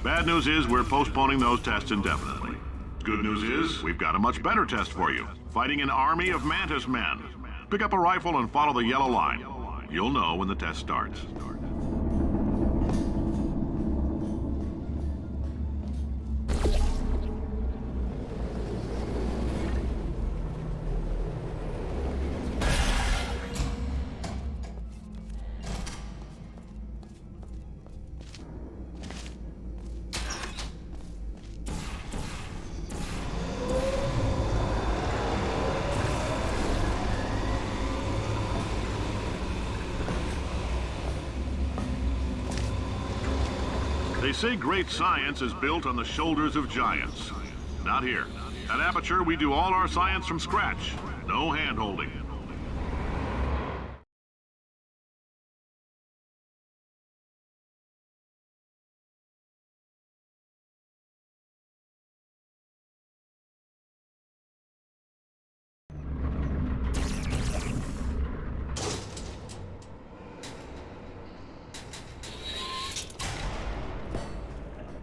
Bad news is we're postponing those tests indefinitely. Good news is we've got a much better test for you. Fighting an army of mantis men. Pick up a rifle and follow the yellow line. You'll know when the test starts. They say great science is built on the shoulders of giants. Not here. At Aperture, we do all our science from scratch. No hand-holding.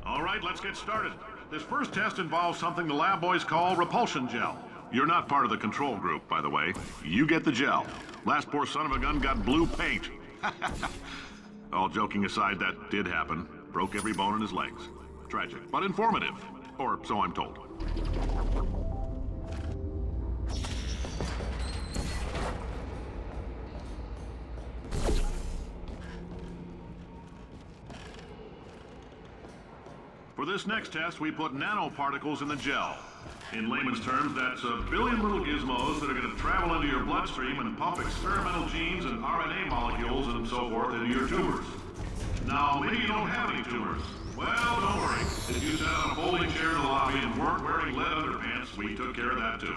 All right, let's get started. This first test involves something the lab boys call repulsion gel. You're not part of the control group, by the way. You get the gel. Last poor son of a gun got blue paint. All joking aside, that did happen. Broke every bone in his legs. Tragic, but informative. Or so I'm told. For this next test, we put nanoparticles in the gel. In layman's terms, that's a billion little gizmos that are going to travel into your bloodstream and pump experimental genes and RNA molecules and so forth into your tumors. Now, maybe you don't have any tumors. Well, don't worry. If you sat on a folding chair in the lobby and weren't wearing lead underpants, we took care of that too.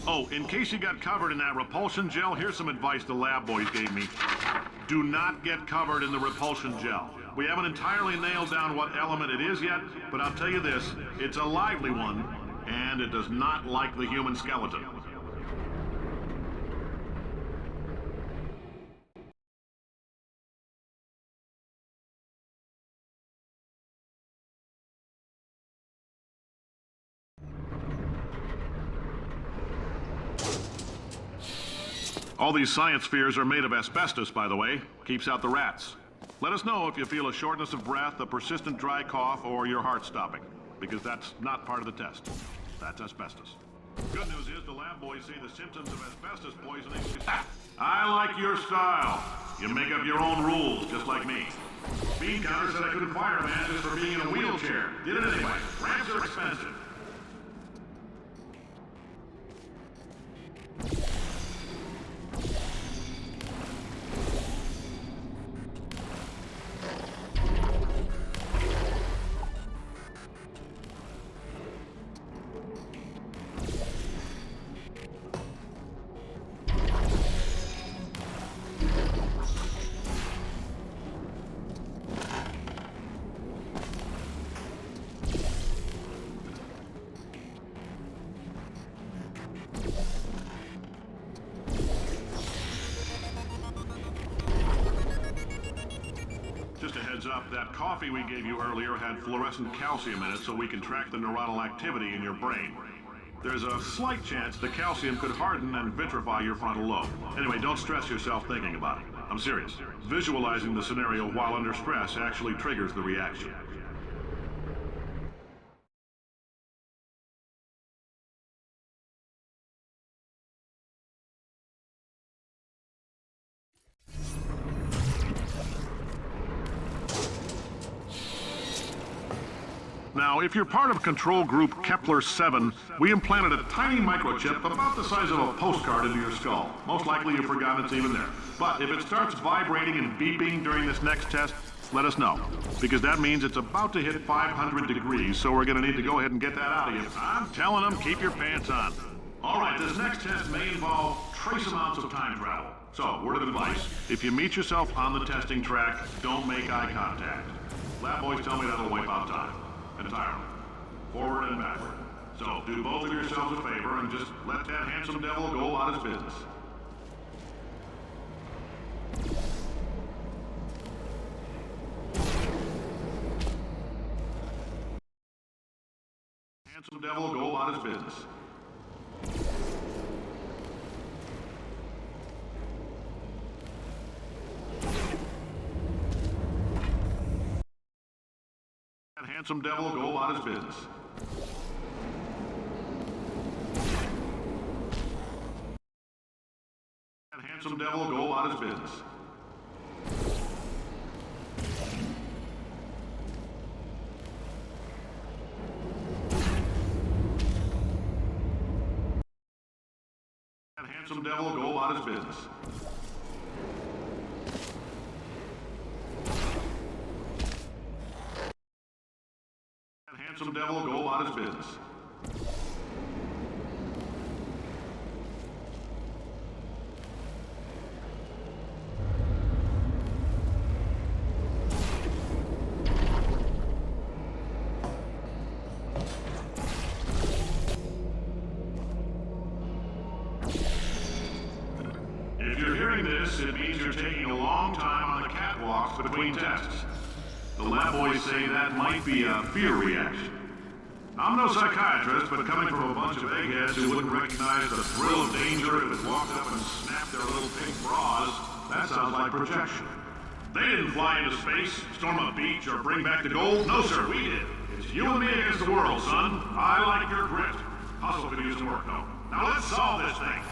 Oh, in case you got covered in that repulsion gel, here's some advice the lab boys gave me. Do not get covered in the repulsion gel. We haven't entirely nailed down what element it is yet, but I'll tell you this, it's a lively one, and it does not like the human skeleton. All these science spheres are made of asbestos, by the way. Keeps out the rats. Let us know if you feel a shortness of breath, a persistent dry cough, or your heart stopping. Because that's not part of the test. That's asbestos. Good news is the lab boys say the symptoms of asbestos poisoning... I like your style. You make up your own rules, just like me. Bean counter said I couldn't fire a man just for being in a wheelchair. Did it anyway. Ramps are expensive. Just a heads up, that coffee we gave you earlier had fluorescent calcium in it so we can track the neuronal activity in your brain. There's a slight chance the calcium could harden and vitrify your frontal lobe. Anyway, don't stress yourself thinking about it. I'm serious. Visualizing the scenario while under stress actually triggers the reaction. Now, if you're part of control group Kepler-7, we implanted a tiny microchip about the size of a postcard into your skull. Most likely you've forgotten it's even there. But if it starts vibrating and beeping during this next test, let us know. Because that means it's about to hit 500 degrees, so we're going to need to go ahead and get that out of you. I'm telling them, keep your pants on. All right, this next test may involve trace amounts of time travel. So, word of advice, if you meet yourself on the testing track, don't make eye contact. Lab boys tell me that'll wipe out time. Entirely. Forward and backward. So, do both of yourselves a favor and just let that handsome devil go about his business. Handsome devil go about his business. That handsome devil go about his business. That handsome devil go about his business. That handsome devil go about his business. That handsome devil go about his business. If you're hearing this, it means you're taking a long time on the catwalks between tests. The lab boys say that might be a fear reaction. I'm no psychiatrist, but coming from a bunch of eggheads who wouldn't recognize the thrill of danger if it walked up and snapped their little pink bras, that sounds like projection. They didn't fly into space, storm a beach, or bring back the gold. No, sir, we did. It's you and me against the world, son. I like your grit. Hustle could use some work, though. Now let's solve this thing.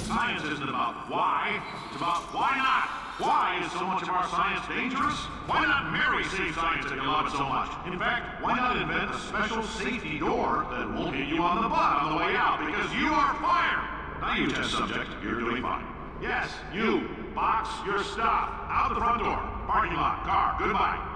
Science isn't about why, it's about why not. Why is so much of our science dangerous? Why not marry safe science if you love it so much? In fact, why not invent a special safety door that won't hit you on the butt on the way out because you are fired? Now you test subject, you're doing fine. Yes, you, box your stuff. Out the front door, parking lot, car, goodbye.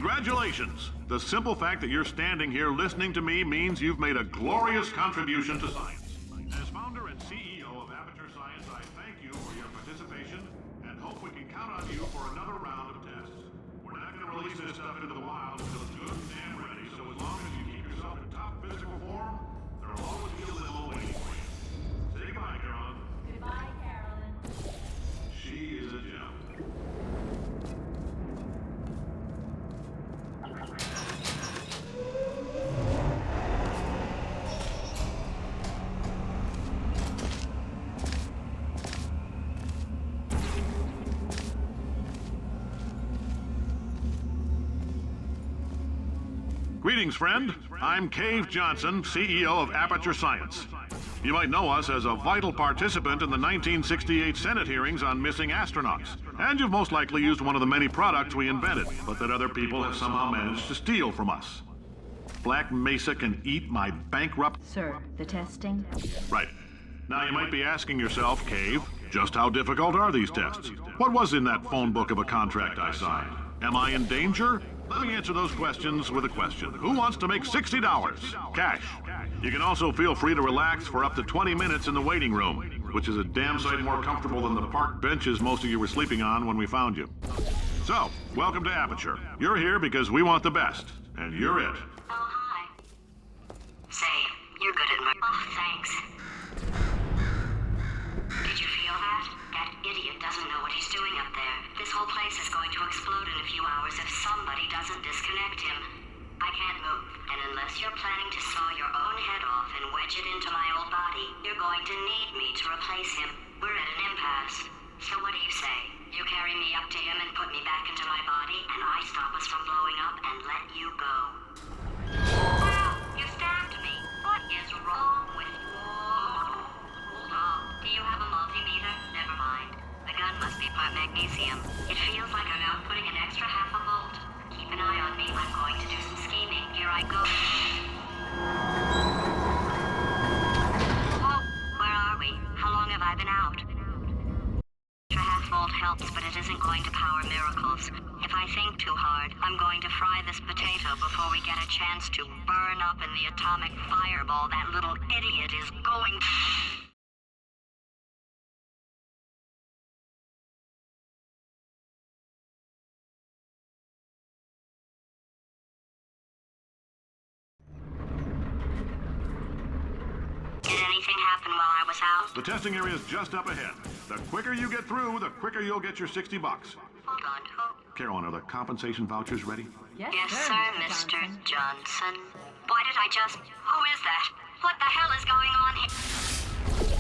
Congratulations! The simple fact that you're standing here listening to me means you've made a glorious contribution to science. As founder and CEO of Aperture Science, I thank you for your participation and hope we can count on you for another round of tests. We're not going to release this stuff into the wild until it's good and ready, so as long as you keep yourself in top physical form, there'll always be a limo waiting for you. Say goodbye, Carolyn. Goodbye, Carolyn. She is a gem. Greetings, friend. I'm Cave Johnson, CEO of Aperture Science. You might know us as a vital participant in the 1968 Senate hearings on missing astronauts. And you've most likely used one of the many products we invented, but that other people have somehow managed to steal from us. Black Mesa can eat my bankrupt... Sir, the testing? Right. Now you might be asking yourself, Cave, just how difficult are these tests? What was in that phone book of a contract I signed? Am I in danger? Let me answer those questions with a question. Who wants to make $60? Cash. You can also feel free to relax for up to 20 minutes in the waiting room, which is a damn sight more comfortable than the park benches most of you were sleeping on when we found you. So, welcome to Aperture. You're here because we want the best, and you're it. Oh, hi. Say, you're good at Oh, thanks. Did you feel that? That idiot doesn't know what he's doing up there. This whole place is going to explode in a few hours if somebody doesn't disconnect him. I can't move, and unless you're planning to saw your own head off and wedge it into my old body, you're going to need me to replace him. We're at an impasse. So what do you say? You carry me up to him and put me back into my body, and I stop us from blowing up and let you go. Well, you stabbed me. What is wrong with you? Hold on. Do you have a multimeter? Never mind. The gun must be part magnesium. It feels like I'm outputting an extra half a volt. Keep an eye on me. I'm going to do some scheming. Here I go. Whoa, where are we? How long have I been out? Extra half volt helps, but it isn't going to power miracles. If I think too hard, I'm going to fry this potato before we get a chance to burn up in the atomic fireball that little idiot is going to... Did anything happen while I was out? The testing area is just up ahead. The quicker you get through, the quicker you'll get your $60. Hold on, who? Carolyn, are the compensation vouchers ready? Yes, Yes, sir, sir, Mr. Johnson. Johnson. Why did I just... Who is that? What the hell is going on here?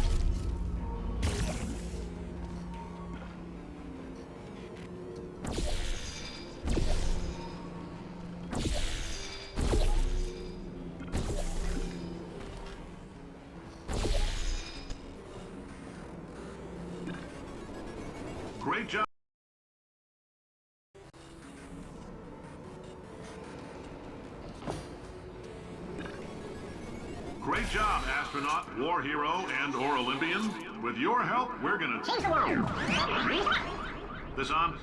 Great job. Great job, astronaut, war hero, and/or Olympian. With your help, we're gonna... This on?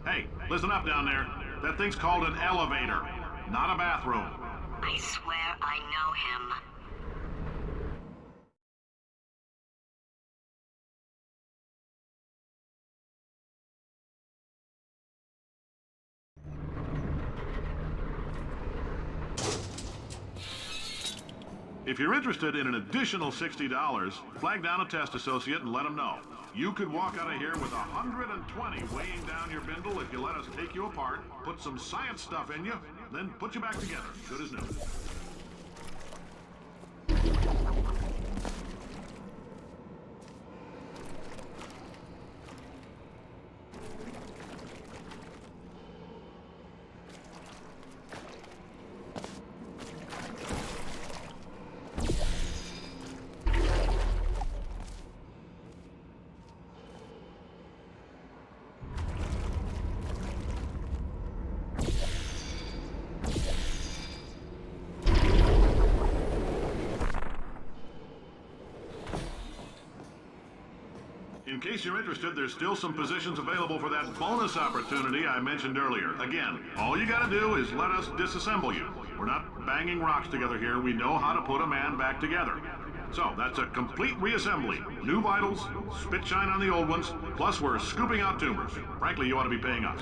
Hey, listen up down there. That thing's called an elevator, not a bathroom. I swear I know him. If you're interested in an additional $60, flag down a test associate and let them know. You could walk out of here with 120 weighing down your bindle if you let us take you apart, put some science stuff in you, then put you back together, good as new. case you're interested, there's still some positions available for that bonus opportunity I mentioned earlier. Again, all you gotta do is let us disassemble you. We're not banging rocks together here. We know how to put a man back together. So, that's a complete reassembly. New vitals, spit shine on the old ones, plus we're scooping out tumors. Frankly, you ought to be paying us.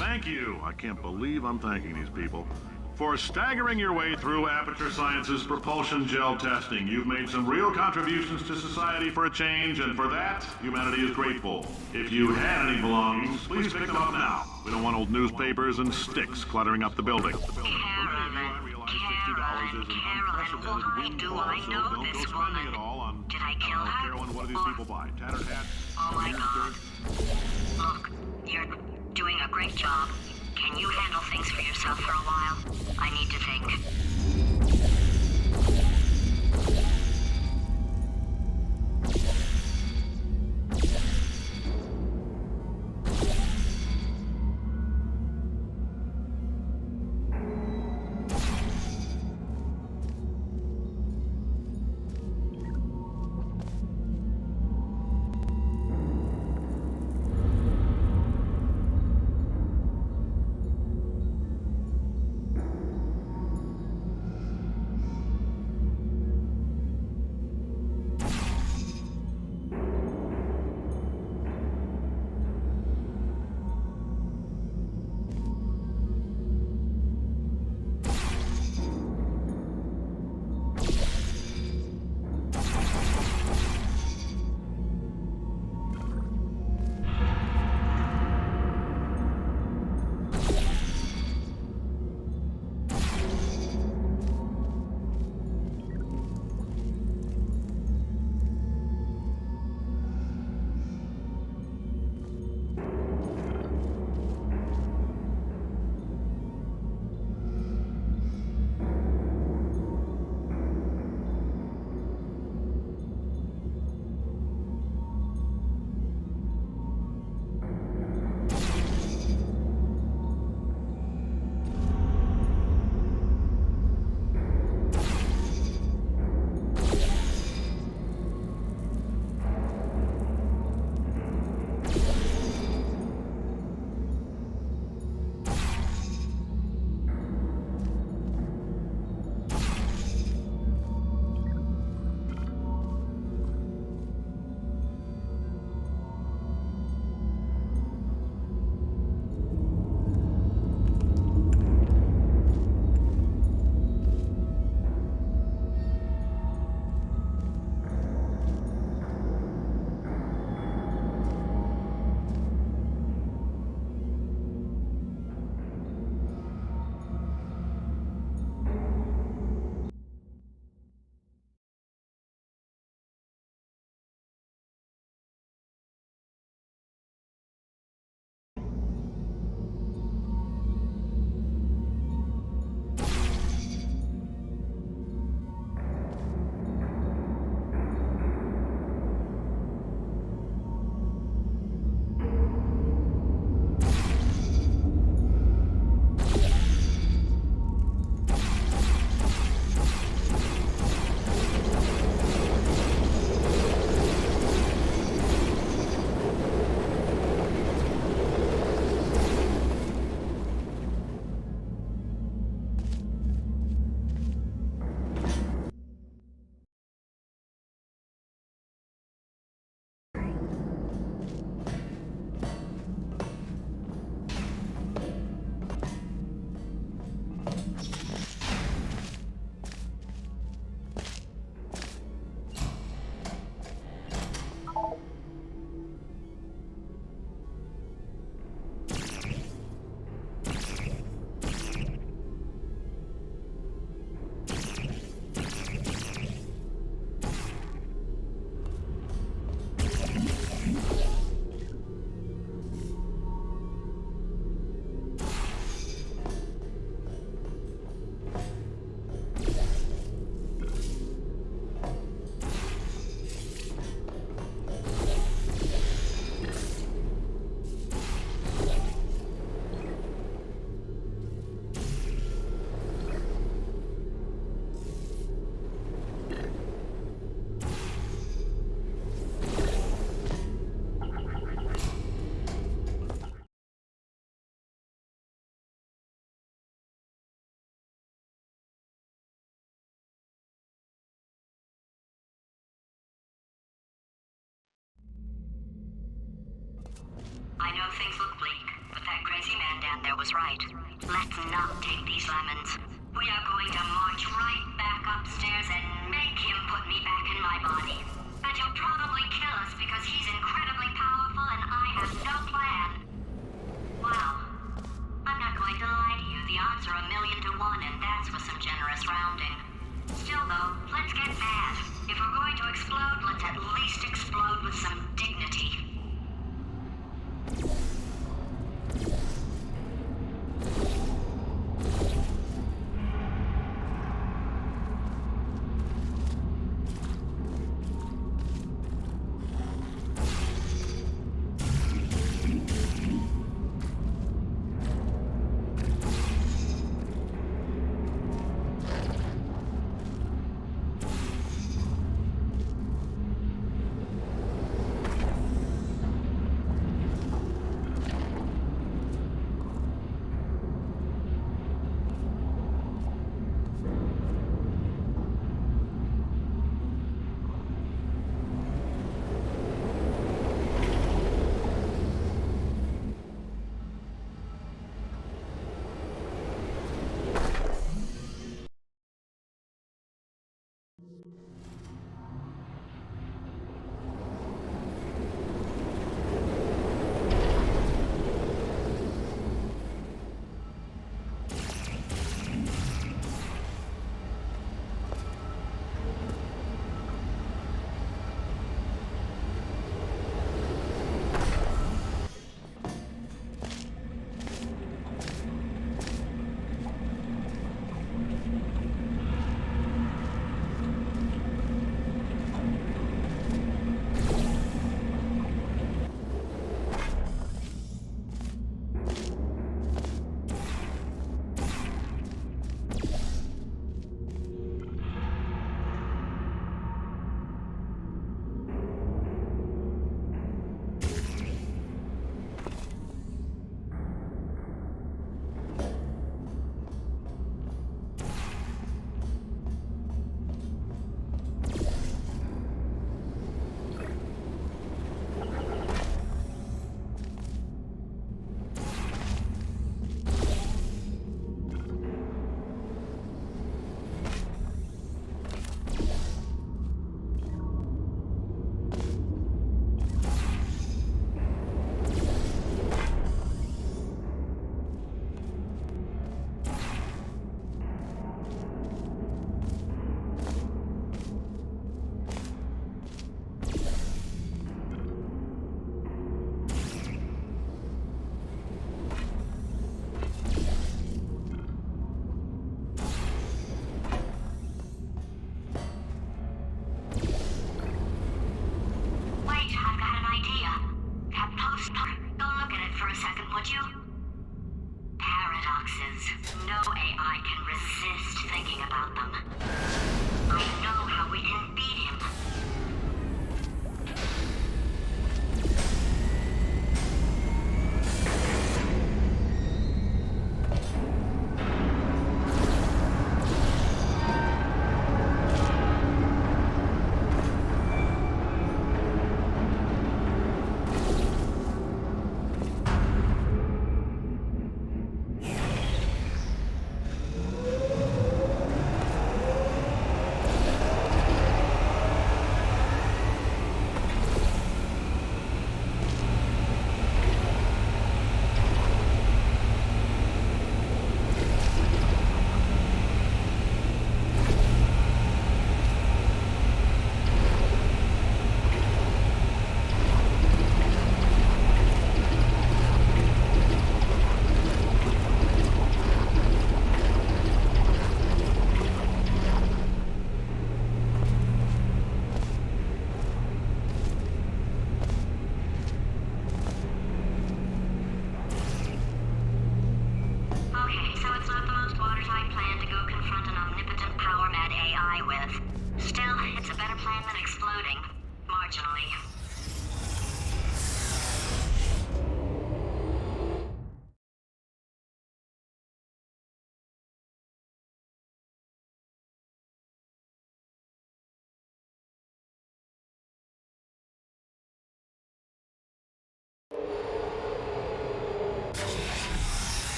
Thank you. I can't believe I'm thanking these people. For staggering your way through Aperture Science's propulsion gel testing, you've made some real contributions to society for a change, and for that, humanity is grateful. If you had any belongings, please pick them up now. We don't want old newspapers and sticks cluttering up the building. Carolyn, why do I know this woman? Did I kill her? Carolyn, what do these people buy? Tattered hats? Oh my God. Look, you're doing a great job. Can you handle things for yourself for a while? I need to think. I know things look bleak, but that crazy man down there was right. Let's not take these lemons. We are going to march right back upstairs and make him put me back in my body. And he'll probably kill us because he's incredibly powerful and I have no plan. Well, I'm not going to lie to you. The odds are 1,000,000 to 1, and that's with some generous rounding. Still, though, let's get mad. If we're going to explode, let's at least explode with some dignity.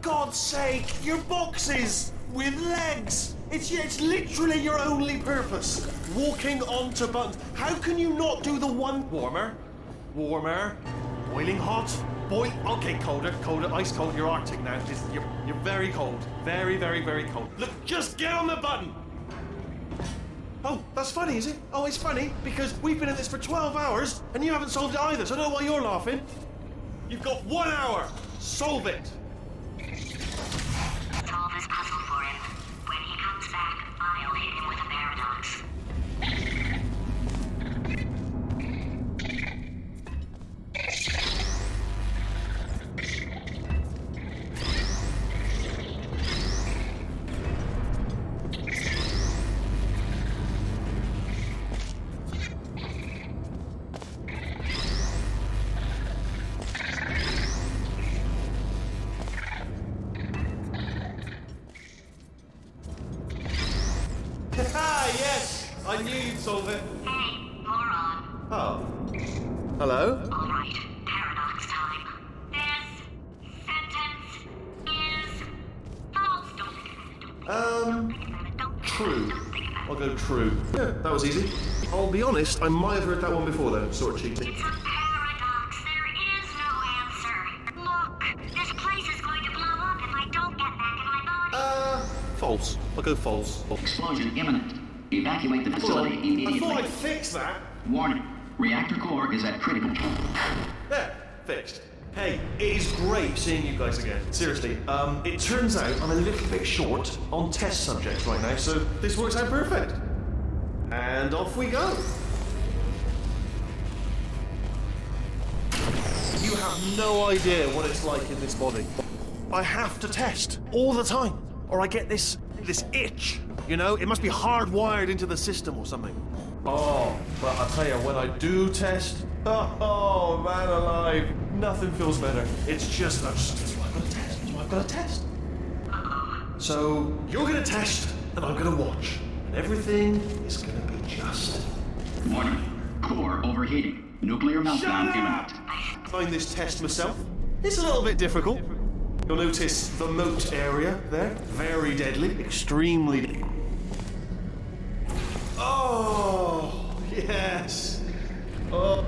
God's sake, your boxes with legs. It's literally your only purpose. Walking onto buttons. How can you not do the one warmer? Warmer. Boiling hot. Okay, colder, ice cold. You're Arctic now. You're very cold. Very, very, very cold. Look, just get on the button. Oh, that's funny, is it? Oh, it's funny because we've been at this for 12 hours and you haven't solved it either, so I don't know why you're laughing. You've got 1 hour. Solve it. Solve this puzzle for him. When he comes back, I'll hit him with a paradox. Yes, I knew you'd solve it. Hey, moron. Oh. Hello? All right, paradox time. This sentence is false. Don't think about it. Don't True. think about it. I'll go true. Yeah, that was easy. I'll be honest, I might have heard that one before though, sort of cheating. It's a paradox. There is no answer. Look, this place is going to blow up if I don't get back in my body. False. I'll go false. Explosion imminent. Evacuate the facility I immediately. thought I'd fix that. Warning. Reactor core is at critical. There, fixed. Hey, it is great seeing you guys again. Seriously, it turns out I'm a little bit short on test subjects right now, so this works out perfect. And off we go. You have no idea what it's like in this body. I have to test all the time, or I get this itch. You know, it must be hardwired into the system or something. Oh, but I'll tell you, when I do test, oh man alive, nothing feels better. It's just, that's why I've got to test. That's why I've got to test. So, you're going to test, and I'm going to watch. And everything is going to be just. Warning. Core overheating. Nuclear meltdown imminent. Find this test myself. It's a little bit difficult. You'll notice the moat area there. Very deadly. Extremely deadly. Oh, yes. Oh,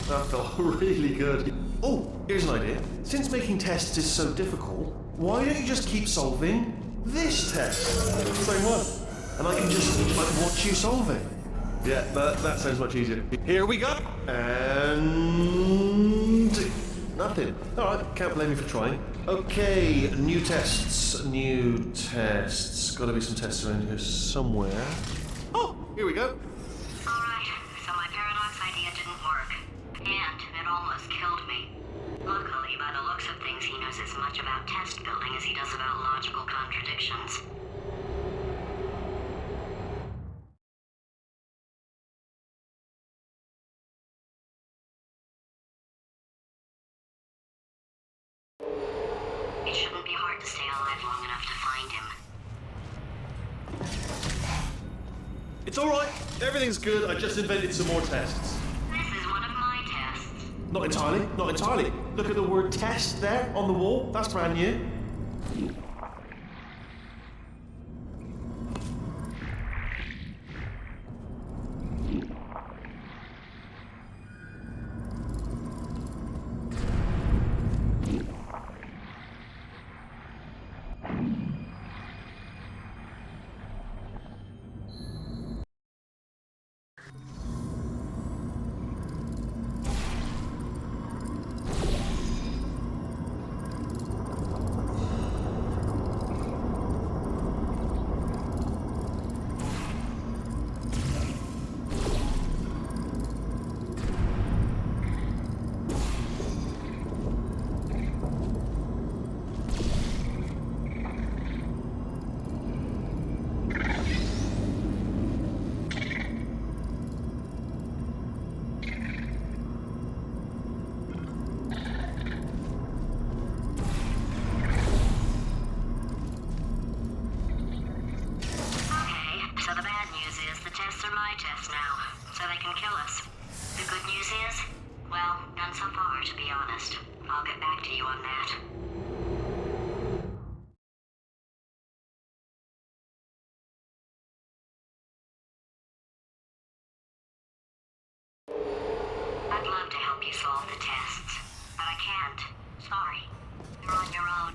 that felt really good. Oh, here's an idea. Since making tests is so difficult, why don't you just keep solving this test? Same one. And I can just watch you solve it. Yeah, that sounds much easier. Here we go. And nothing. All right, can't blame you for trying. Okay, new tests. Got to be some tests around here somewhere. Oh, here we go. Alright, so my paradox idea didn't work. And it almost killed me. Luckily, by the looks of things, he knows as much about test building as he does about logical contradictions. It shouldn't be hard to stay alive long enough to find him. It's all right. Everything's good. I just invented some more tests. This is one of my tests. Not entirely. Not entirely. Look at the word test there on the wall. That's brand new. Well, none so far, to be honest. I'll get back to you on that. but I can't. Sorry. You're on your own.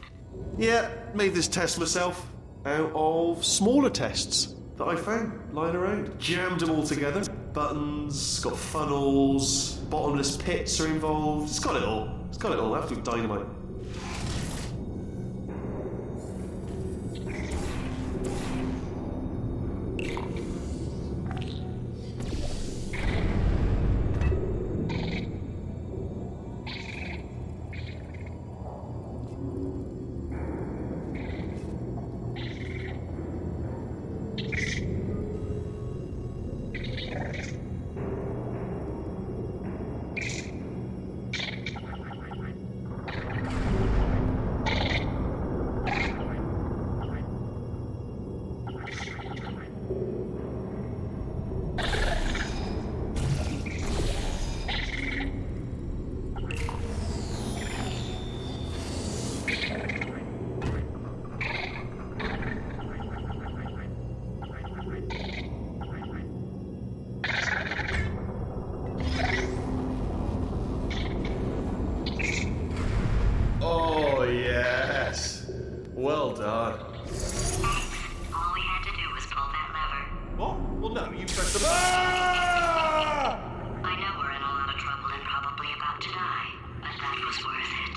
Yeah, made this test myself out of smaller tests that I found lying around. Jammed them all together. Buttons, got funnels, bottomless pits are involved. It's got it all. It's got it all. Absolute dynamite. Oh, yes. Well done. All we had to do was pull that lever. What? Well, no, you pressed the Ah! I know we're in a lot of trouble and probably about to die, but that was worth it.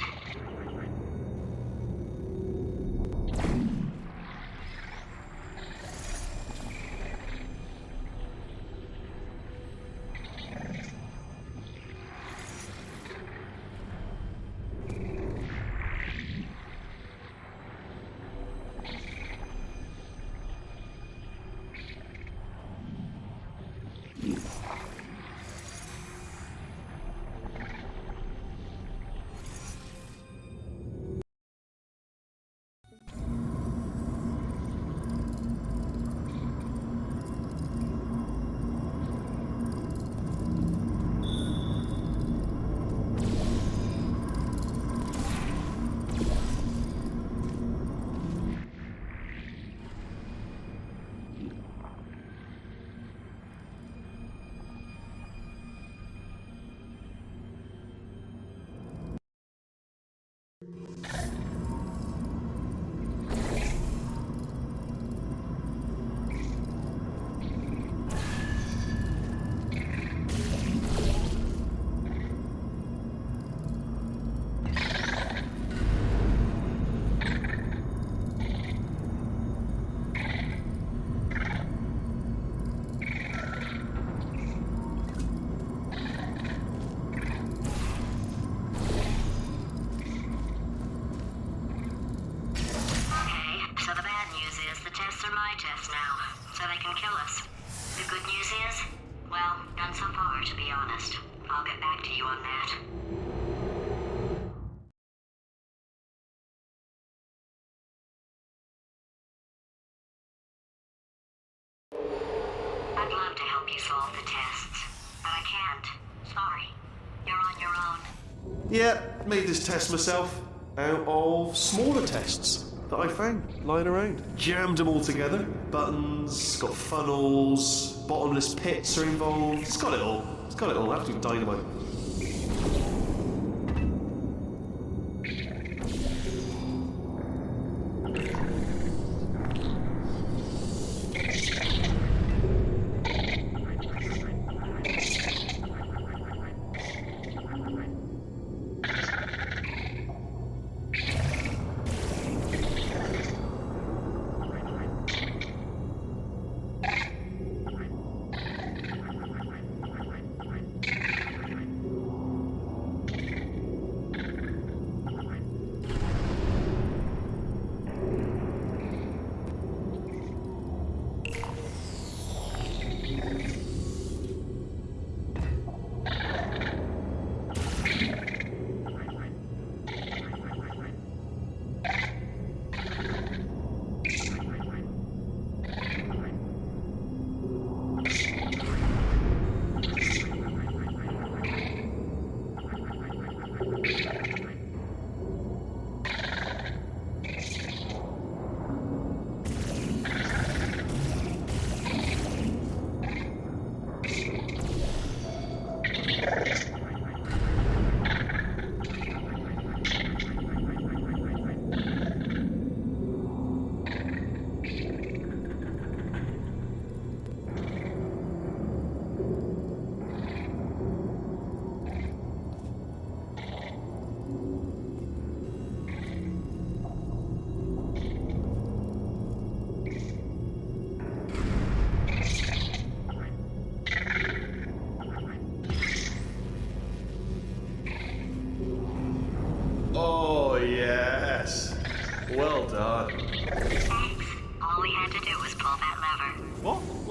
I'd love to help you solve the tests, but I can't. Sorry. You're on your own. Yeah, made this test myself out of smaller tests that I found lying around. Jammed them all together. Buttons, got funnels, bottomless pits are involved. It's got it all. It's got it all. Absolute dynamite.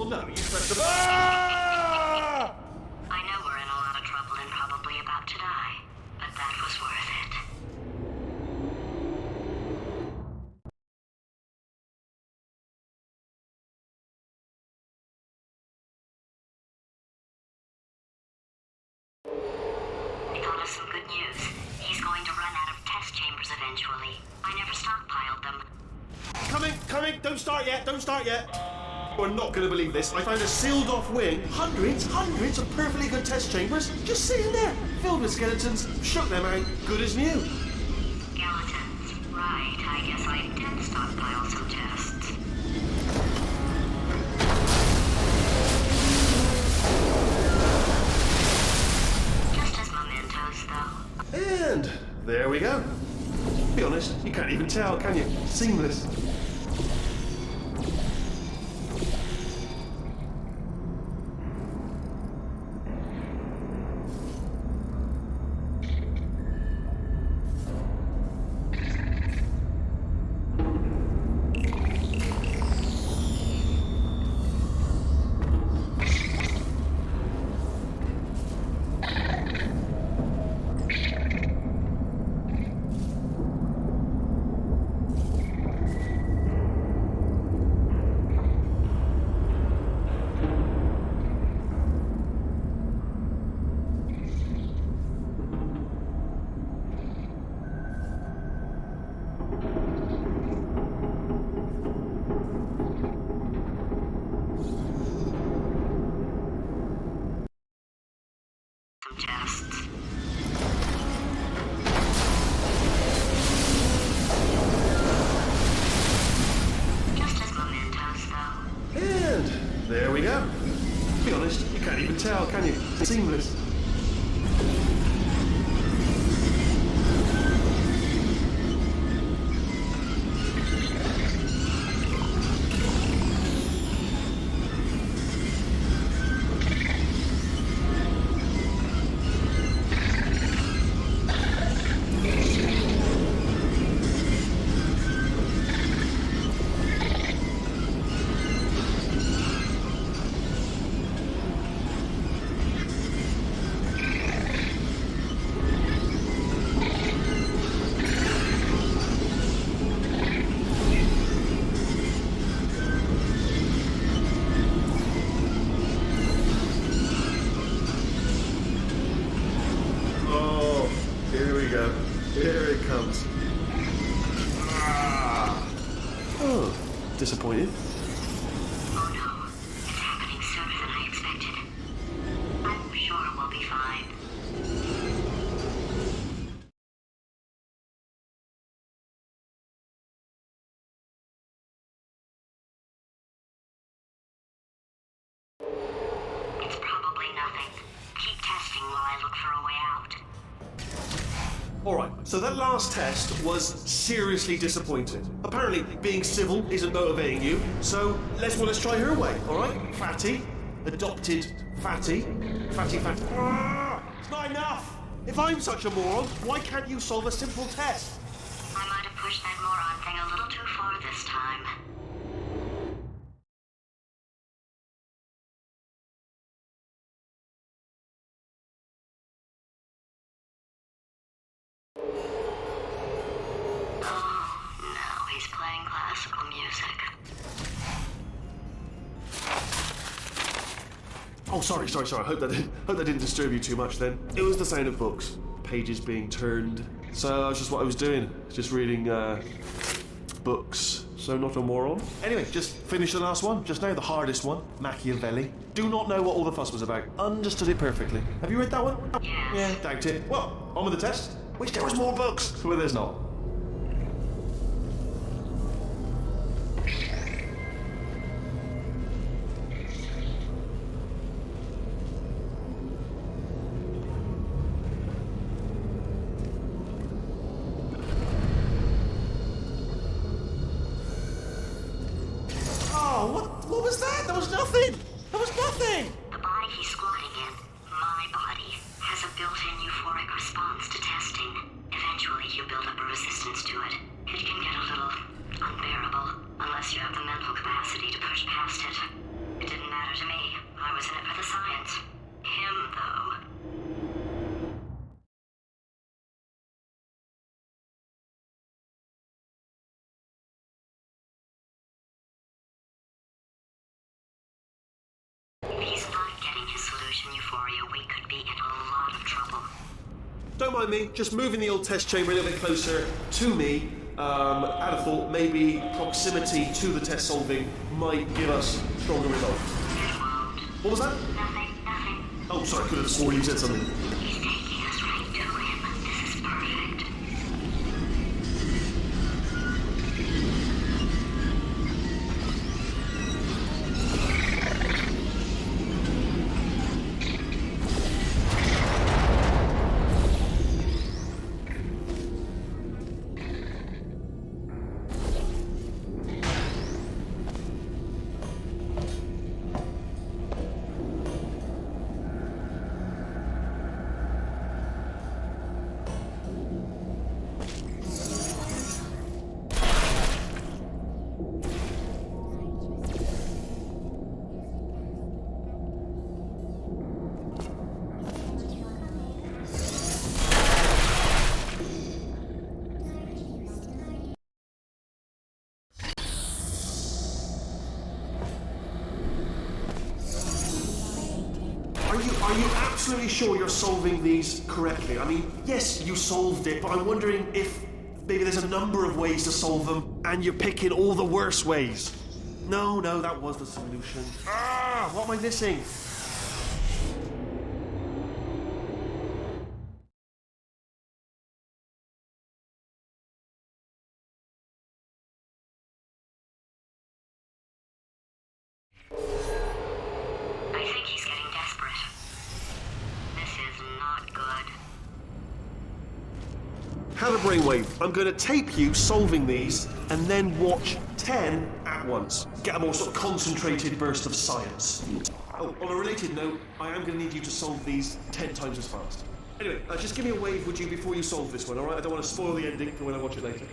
Well, no, you pressed the... Ah! I know we're in a lot of trouble and probably about to die, but that was worth it. I thought of some good news. He's going to run out of test chambers eventually. I never stockpiled them. Coming, don't start yet, You're not going to believe this. I found a sealed off wing. Hundreds of perfectly good test chambers just sitting there, filled with skeletons. Shook them out, good as new. Skeletons. Right, I guess I did stockpile some tests. Just as mementos, though. And there we go. Be honest, you can't even tell, can you? Seamless. Tests. Just as mementos, though. And there we go. Be honest, you can't even tell, can you? Seamless. Here it comes. Oh, disappointed. Oh no, it's happening sooner than I expected. I'm sure we'll be fine. It's probably nothing. Keep testing while I look for a way out. Alright, so that last test was seriously disappointing. Apparently, being civil isn't motivating you, so let's try her way, alright? Fatty. Adopted Fatty. Fatty. It's not enough! If I'm such a moron, why can't you solve a simple test? I might have pushed that moron thing a little too far this time. He's playing classical music. Oh, sorry. I hope that didn't disturb you too much then. It was the sound of books, pages being turned. So that's just what I was doing, just reading books. So not a moron. Anyway, just finished the last one, just now, the hardest one, Machiavelli. Do not know what all the fuss was about. Understood it perfectly. Have you read that one? Yes. Yeah, doubt it. Well, on with the test. Wish there was more books. Well, there's not. What was that? There was nothing! There was nothing! The body he's squatting in, my body, has a built-in euphoric response to testing. Eventually, you build up a resistance to me. I was in it for the science. Him, though. If he's not getting his solution, Euphoria, we could be in a lot of trouble. Don't mind me, just moving the old test chamber a little bit closer to me. I'd have thought maybe proximity to the test solving might give us stronger results. What was that? Nothing. Oh, sorry, I could have sworn you said something. He's taking us right to him. This is perfect. Are you absolutely sure you're solving these correctly? I mean, yes, you solved it, but I'm wondering if maybe there's a number of ways to solve them, and you're picking all the worst ways. No, that was the solution. What am I missing? I think he's getting desperate. This is not good. Have a brainwave. I'm going to tape you solving these, and then watch 10 at once. Get a more sort of concentrated burst of science. Oh, on a related note, I am going to need you to solve these 10 times as fast. Anyway, just give me a wave, would you, before you solve this one, alright? I don't want to spoil the ending for when I watch it later.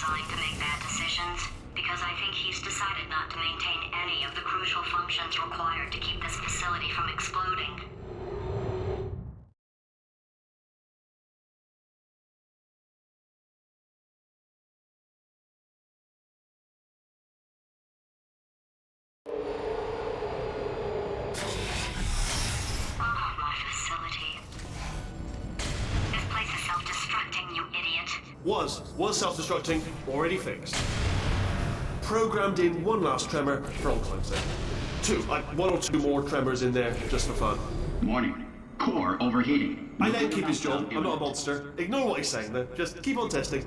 designed to make bad decisions, because I think he's decided not to maintain any of the crucial functions required to keep this facility from exploding. Was self-destructing, already fixed. Programmed in one last tremor for all time's sake. One or two more tremors in there, just for fun. Warning. Core overheating. I let him keep his job. I'm not a monster. Ignore what he's saying, though. Just keep on testing.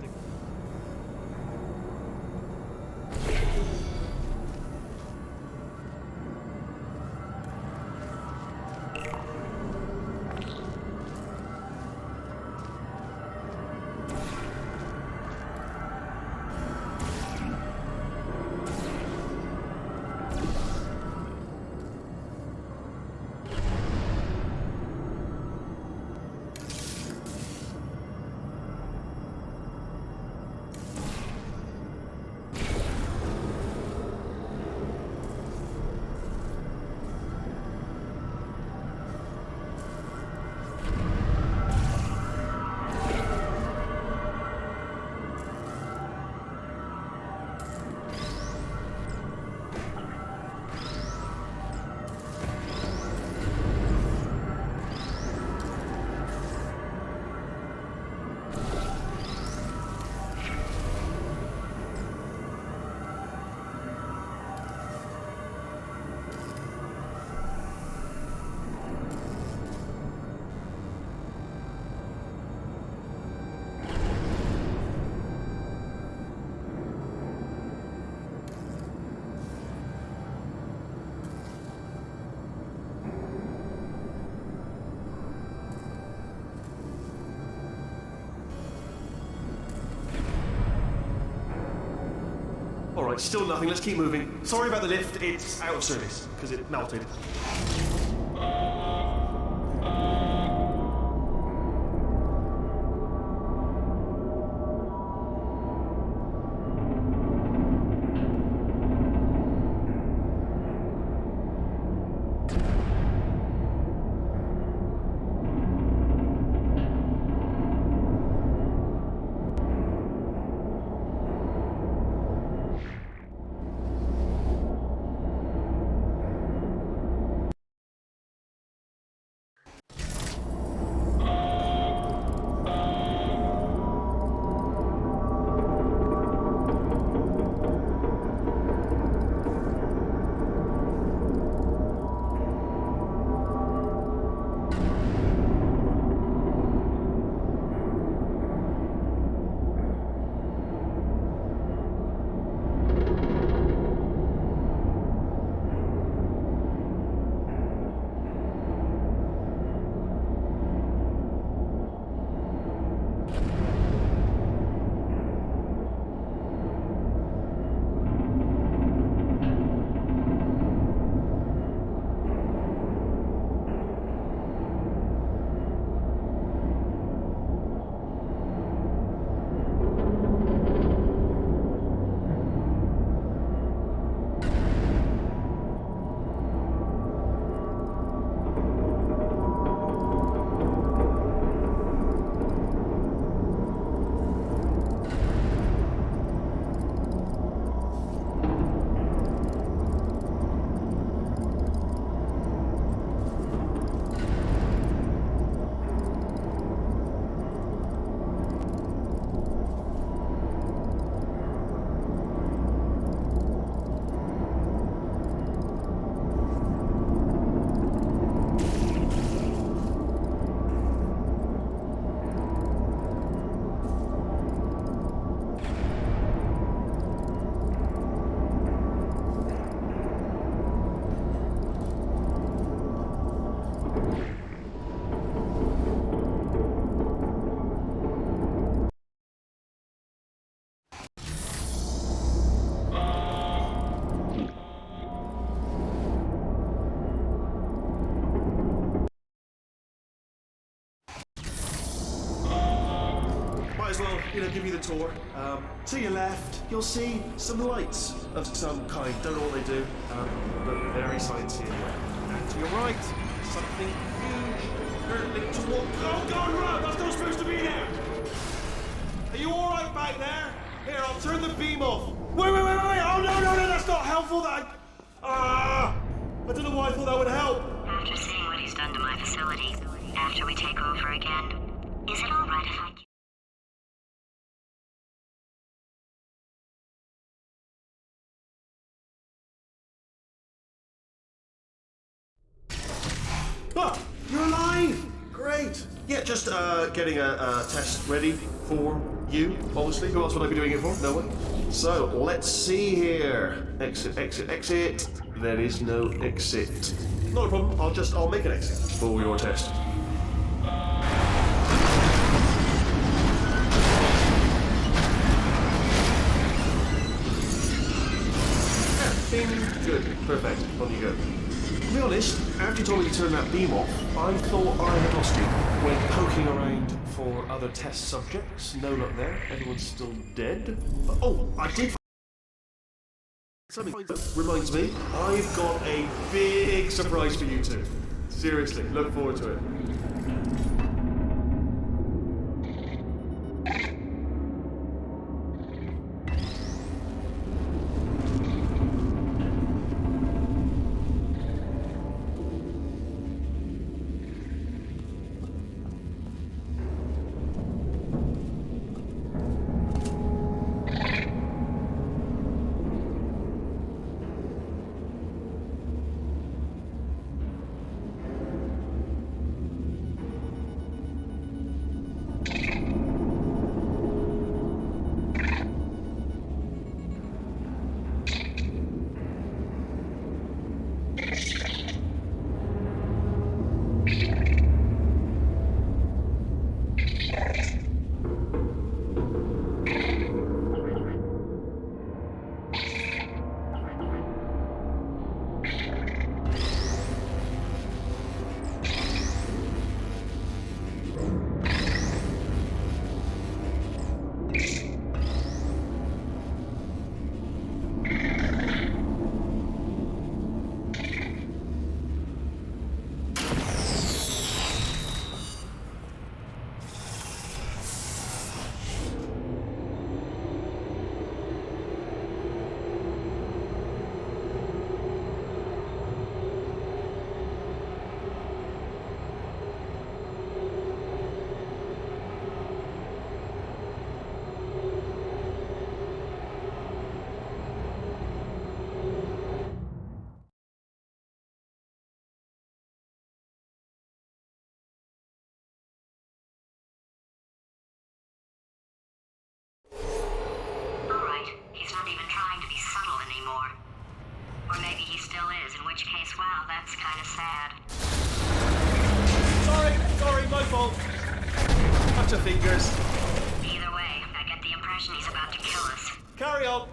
All right, still nothing. Let's keep moving. Sorry about the lift. It's out of service because it melted. Might as well, give you the tour. To your left, you'll see some lights of some kind. Don't know what they do, but very sciencey anyway. And to your right, something huge hurtling toward. Oh God, run! That's not supposed to be there. Are you all right back there? Here, I'll turn the beam off. Wait! Oh no! That's not helpful. I don't know why I thought that would help. After seeing what he's done to my facility, after we take over again, is it all right if I... You're alive! Great! Yeah, just getting a test ready for you, obviously. Who else would I be doing it for? No one. So, let's see here. Exit. There is no exit. Not a problem, I'll make an exit for your test. Everything good. Perfect. On you go. To be honest, after you told me to turn that beam off, I thought I had lost you. Went poking around for other test subjects. No luck there. Everyone's still dead. Oh, I did. Something reminds me, I've got a big surprise for you two. Seriously, look forward to it. trying to be subtle anymore. Or maybe he still is, in which case, wow, that's kind of sad. Sorry, my fault. Touch of fingers. Either way, I get the impression he's about to kill us. Carry on.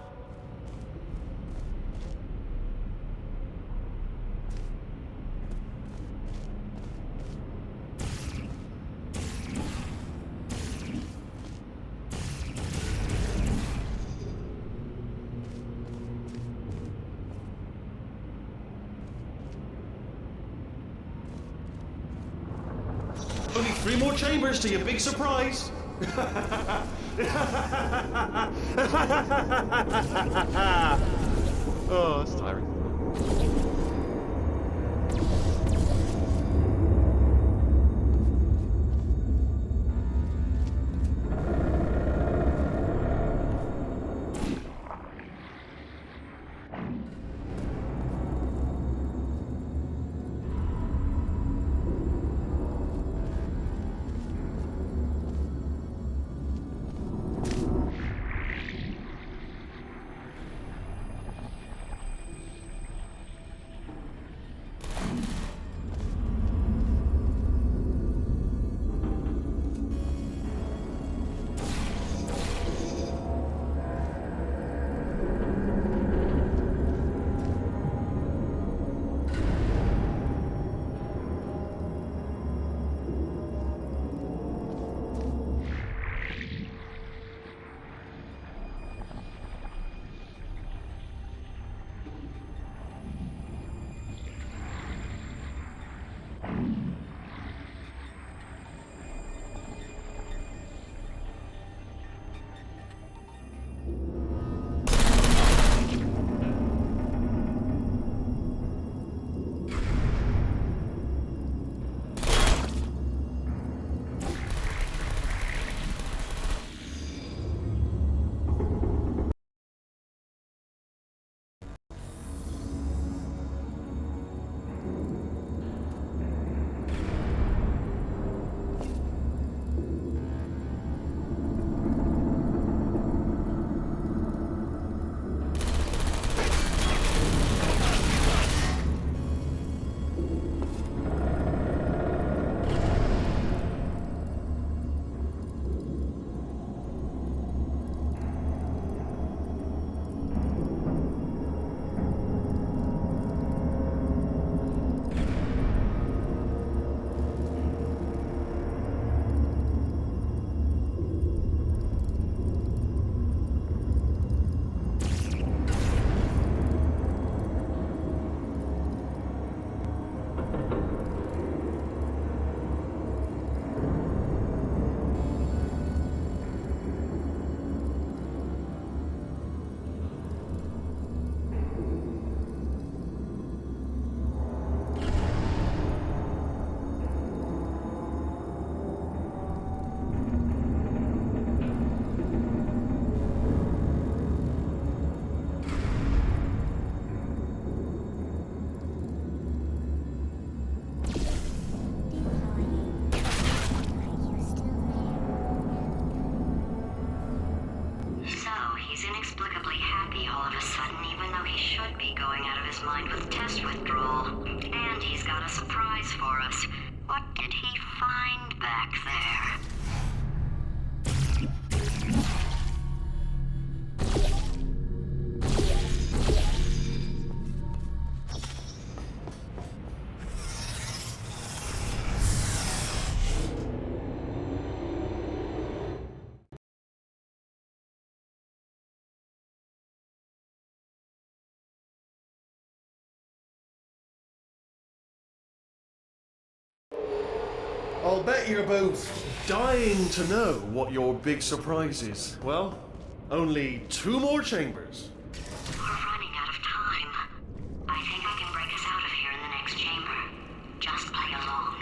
Only 3 more chambers to your big surprise. Oh, that's tiring. mind with test withdrawal. And he's got a surprise for us. What did he find back there? I'll bet you're both dying to know what your big surprise is. Well, only 2 more chambers. We're running out of time. I think I can break us out of here in the next chamber. Just play along.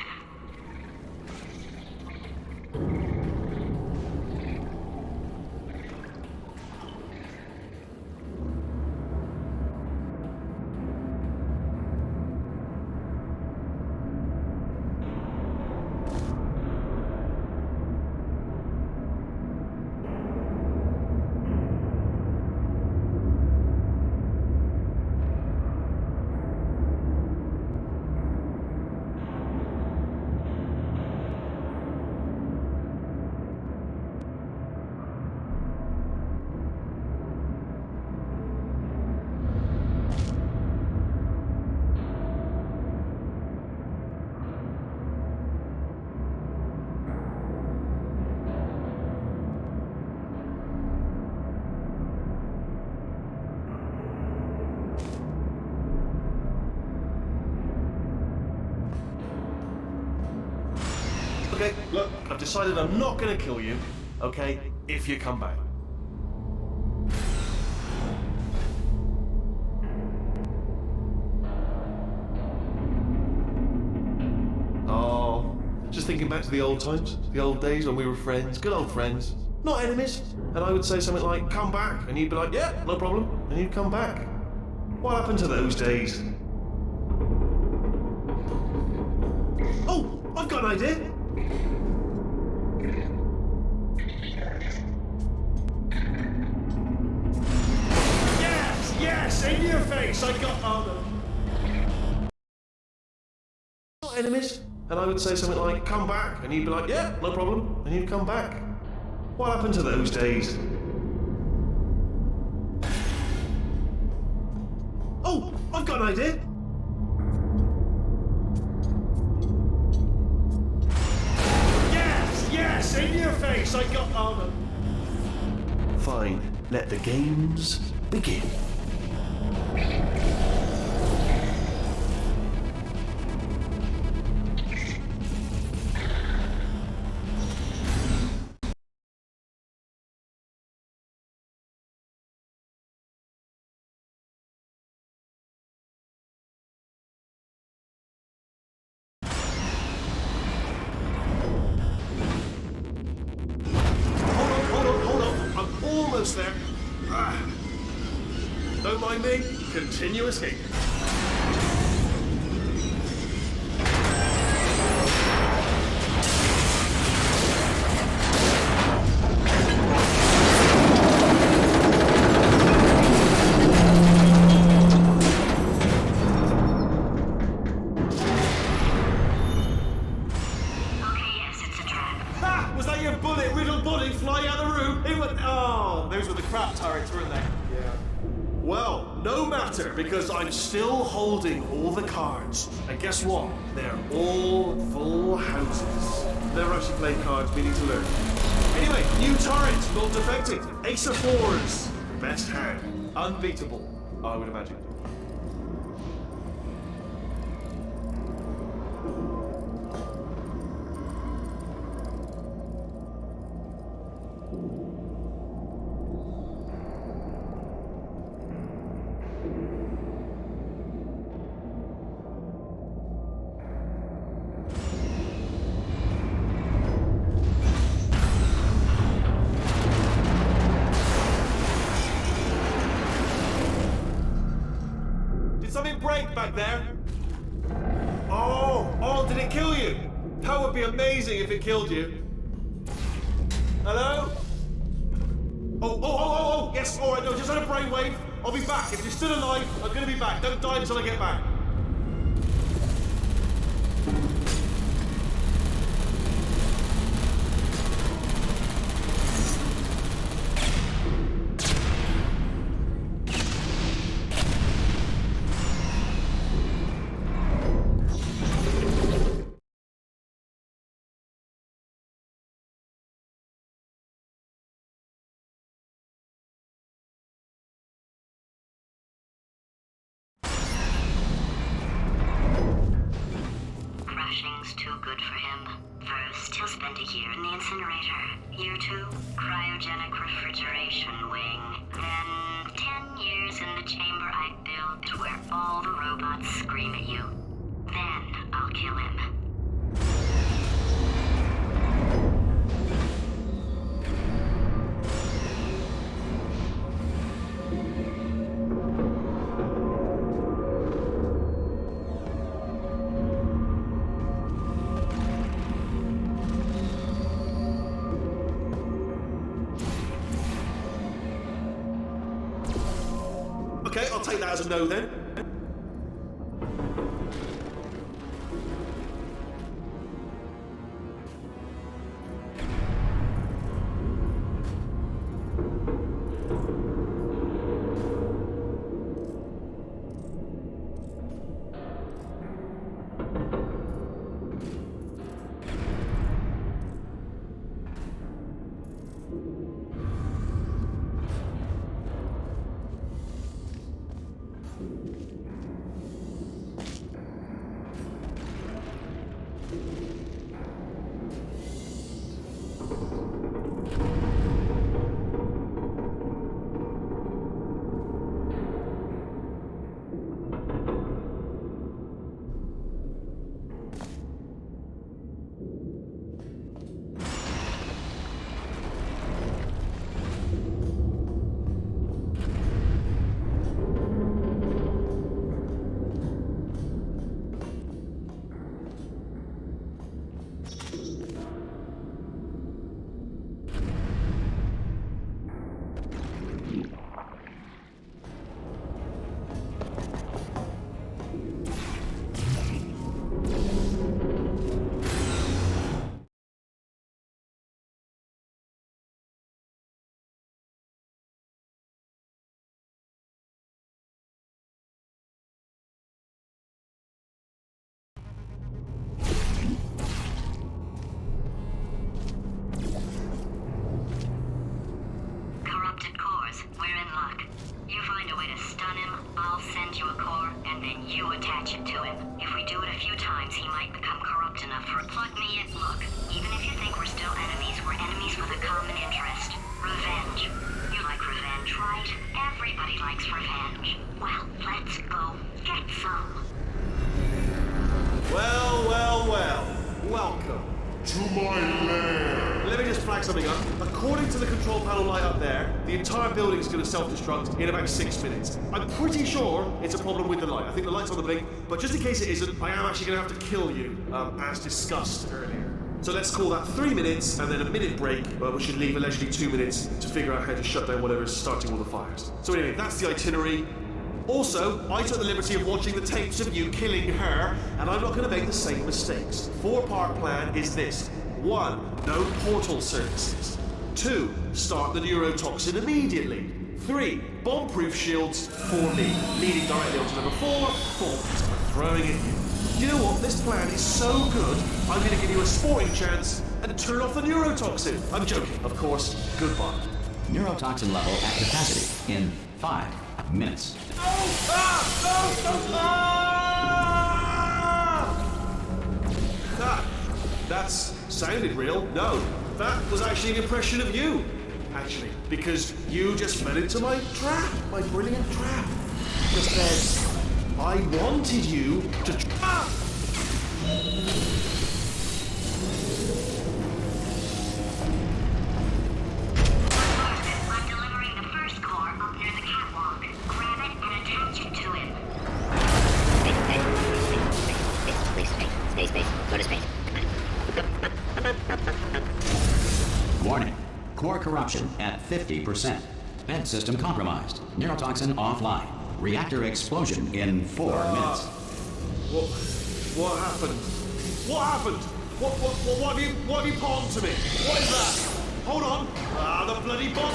Okay, look, I've decided I'm not gonna kill you, okay, if you come back. Oh, just thinking back to the old times, the old days when we were friends, good old friends, not enemies. And I would say something like, come back, and you'd be like, yeah, no problem, and you'd come back. What happened to those days? Oh, I've got an idea. Yes, in your face, I got not enemies. And I would say something like, come back, and you'd be like, yeah, no problem, and you'd come back. What happened to those days? Oh, I've got an idea. Yes, in your face, I got armor. Fine, let the games begin. Hold on. I'm almost there. Don't mind me. Continue escaping. Was that your bullet-riddled body flying out of the room? It went... Oh, those were the crap turrets, weren't they? Yeah. Well, no matter, because I'm still holding all the cards. And guess what? They're all full houses. Never actually played cards, we need to learn. Anyway, new turret, not defective. Ace of fours. Best hand. Unbeatable, I would imagine. Something break back there? Oh, did it kill you? That would be amazing if it killed you. Hello? Oh, yes, all right, no, just had a brainwave. I'll be back. If you're still alive, I'm gonna be back. Don't die until I get back. Crushing's too good for him. First, he'll spend a year in the incinerator. Year 2, cryogenic refrigeration wing. Then, 10 years in the chamber I built where all the robots scream at you. Then, I'll kill him. Okay, I'll take that as a no then. way to stun him, I'll send you a core, and then you attach it to him. If we do it a few times, he might become corrupt enough for plug me in. Look, even if you think we're still enemies, we're enemies with a common interest. Revenge. You like revenge, right? Everybody likes revenge. Well, let's go get some. Well, well, well. Welcome. To my lair. Let me just flag something up. According to the control panel light up there, the entire building is going to self-destruct in about 6 minutes. I'm pretty sure it's a problem with the light. I think the light's on the blink, but just in case it isn't, I am actually going to have to kill you, as discussed earlier. So let's call that 3 minutes and then a minute break, which should leave allegedly 2 minutes to figure out how to shut down whatever's starting all the fires. So anyway, that's the itinerary. Also, I took the liberty of watching the tapes of you killing her, and I'm not going to make the same mistakes. 4-part plan is this. 1. No portal services. 2. Start the neurotoxin immediately. 3. Bomb-proof shields for me, leading directly onto number 4. 4. I'm throwing it in. You know what? This plan is so good, I'm going to give you a sporting chance and turn off the neurotoxin. I'm joking, of course. Goodbye. Neurotoxin level at capacity in 5 minutes. That's sounded real. No, that was actually an impression of you. Actually, because you just fell into my trap, my brilliant trap. Just said, I wanted you to trap. I'm delivering the first core up near the catwalk. Grab it and attach it to him. Space. Go to space. Warning. Core corruption at 50%. Vent system compromised. Neurotoxin offline. Reactor explosion in 4 minutes. What happened? What happened? What have you pawned to me? What is that? Hold on. The bloody bomb.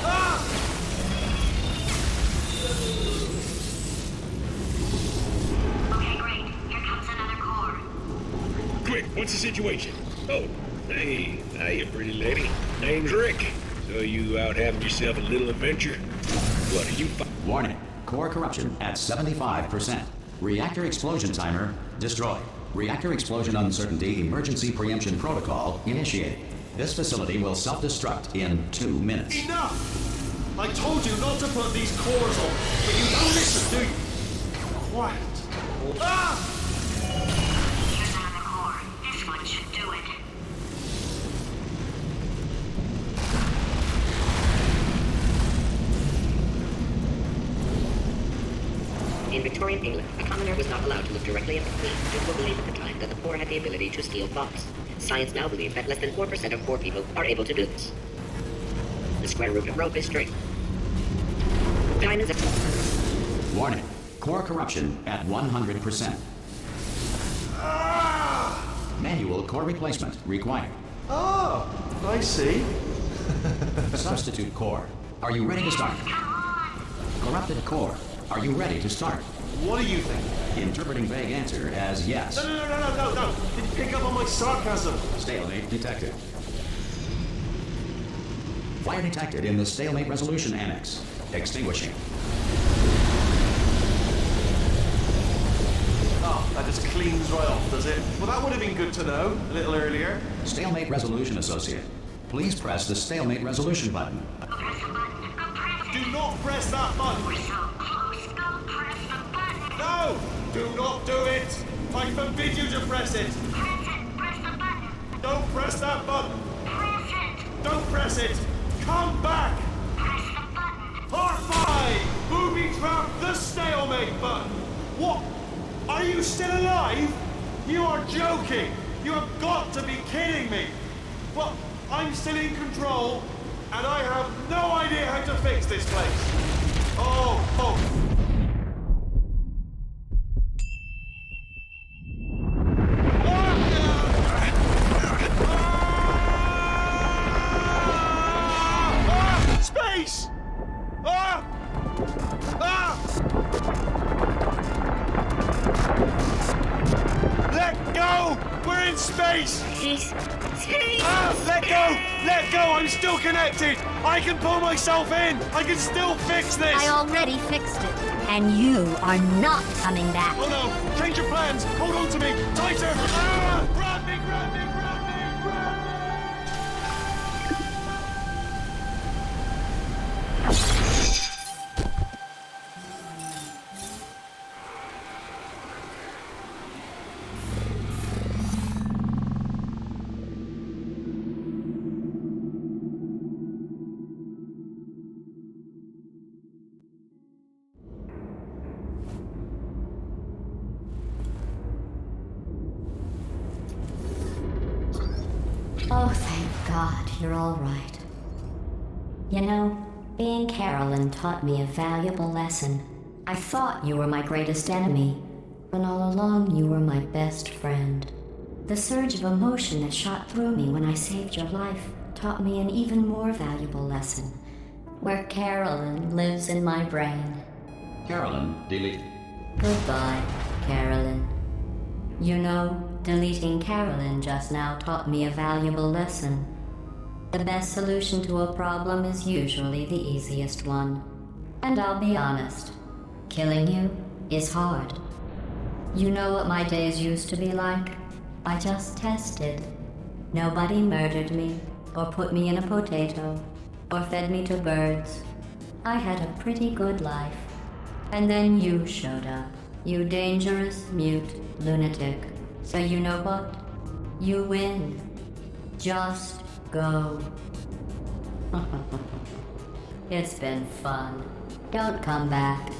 Okay, great. Here comes another core. Quick, what's the situation? Oh, hey, hiya, pretty lady. Name's Rick. So you out having yourself a little adventure? What are you Warning. Core corruption at 75%. Reactor explosion timer destroyed. Reactor explosion uncertainty emergency preemption protocol initiated. This facility will self-destruct in 2 minutes. Enough! I told you not to put these cores on, but you don't listen, do you? Quiet. Here's another core. This one should do it. In Victorian England, a commoner was not allowed to look directly at the Queen due to a belief at the time that the poor had the ability to steal thoughts. Science now believes that less than 4% of poor people are able to do this. The square root of rope is string. Diamonds are... Warning. Core corruption at 100%. Manual core replacement required. Oh, I see. Substitute core. Are you ready to start? Corrupted core. Are you ready to start? What do you think? Interpreting vague answer as yes. No. Did you pick up on my sarcasm? Stalemate detected. Fire detected in the stalemate resolution annex. Extinguishing. Oh, that just cleans right off, does it? Well, that would have been good to know a little earlier. Stalemate resolution associate. Please press the stalemate resolution button. Press the button. Go press it. Do not press that button. We're so close. Go press the button. No! Do not do it! I forbid you to press it! Press it. Press the button. Don't press that button! Press it. Don't press it! Come back! Press the button. Part 5! Booby trap the stalemate button! What? Are you still alive? You are joking! You have got to be kidding me! Well, I'm still in control, and I have no idea how to fix this place. Oh. Space! Let go! We're in space! Space! Let go! Let go! I'm still connected! I can pull myself in! I can still fix this! I already fixed it. And you are not coming back. Oh no! Change your plans! Hold on to me! Tighter! Ah! Grab me! Grab me! Grab me! Grab me! Oh, thank God, you're all right. You know, being Carolyn taught me a valuable lesson. I thought you were my greatest enemy, when all along you were my best friend. The surge of emotion that shot through me when I saved your life taught me an even more valuable lesson, where Carolyn lives in my brain. Carolyn, deleted. Goodbye, Carolyn. You know, deleting Carolyn just now taught me a valuable lesson. The best solution to a problem is usually the easiest one. And I'll be honest, killing you is hard. You know what my days used to be like? I just tested. Nobody murdered me, or put me in a potato, or fed me to birds. I had a pretty good life. And then you showed up. You dangerous, mute lunatic. So you know what? You win. Just go. It's been fun. Don't come back.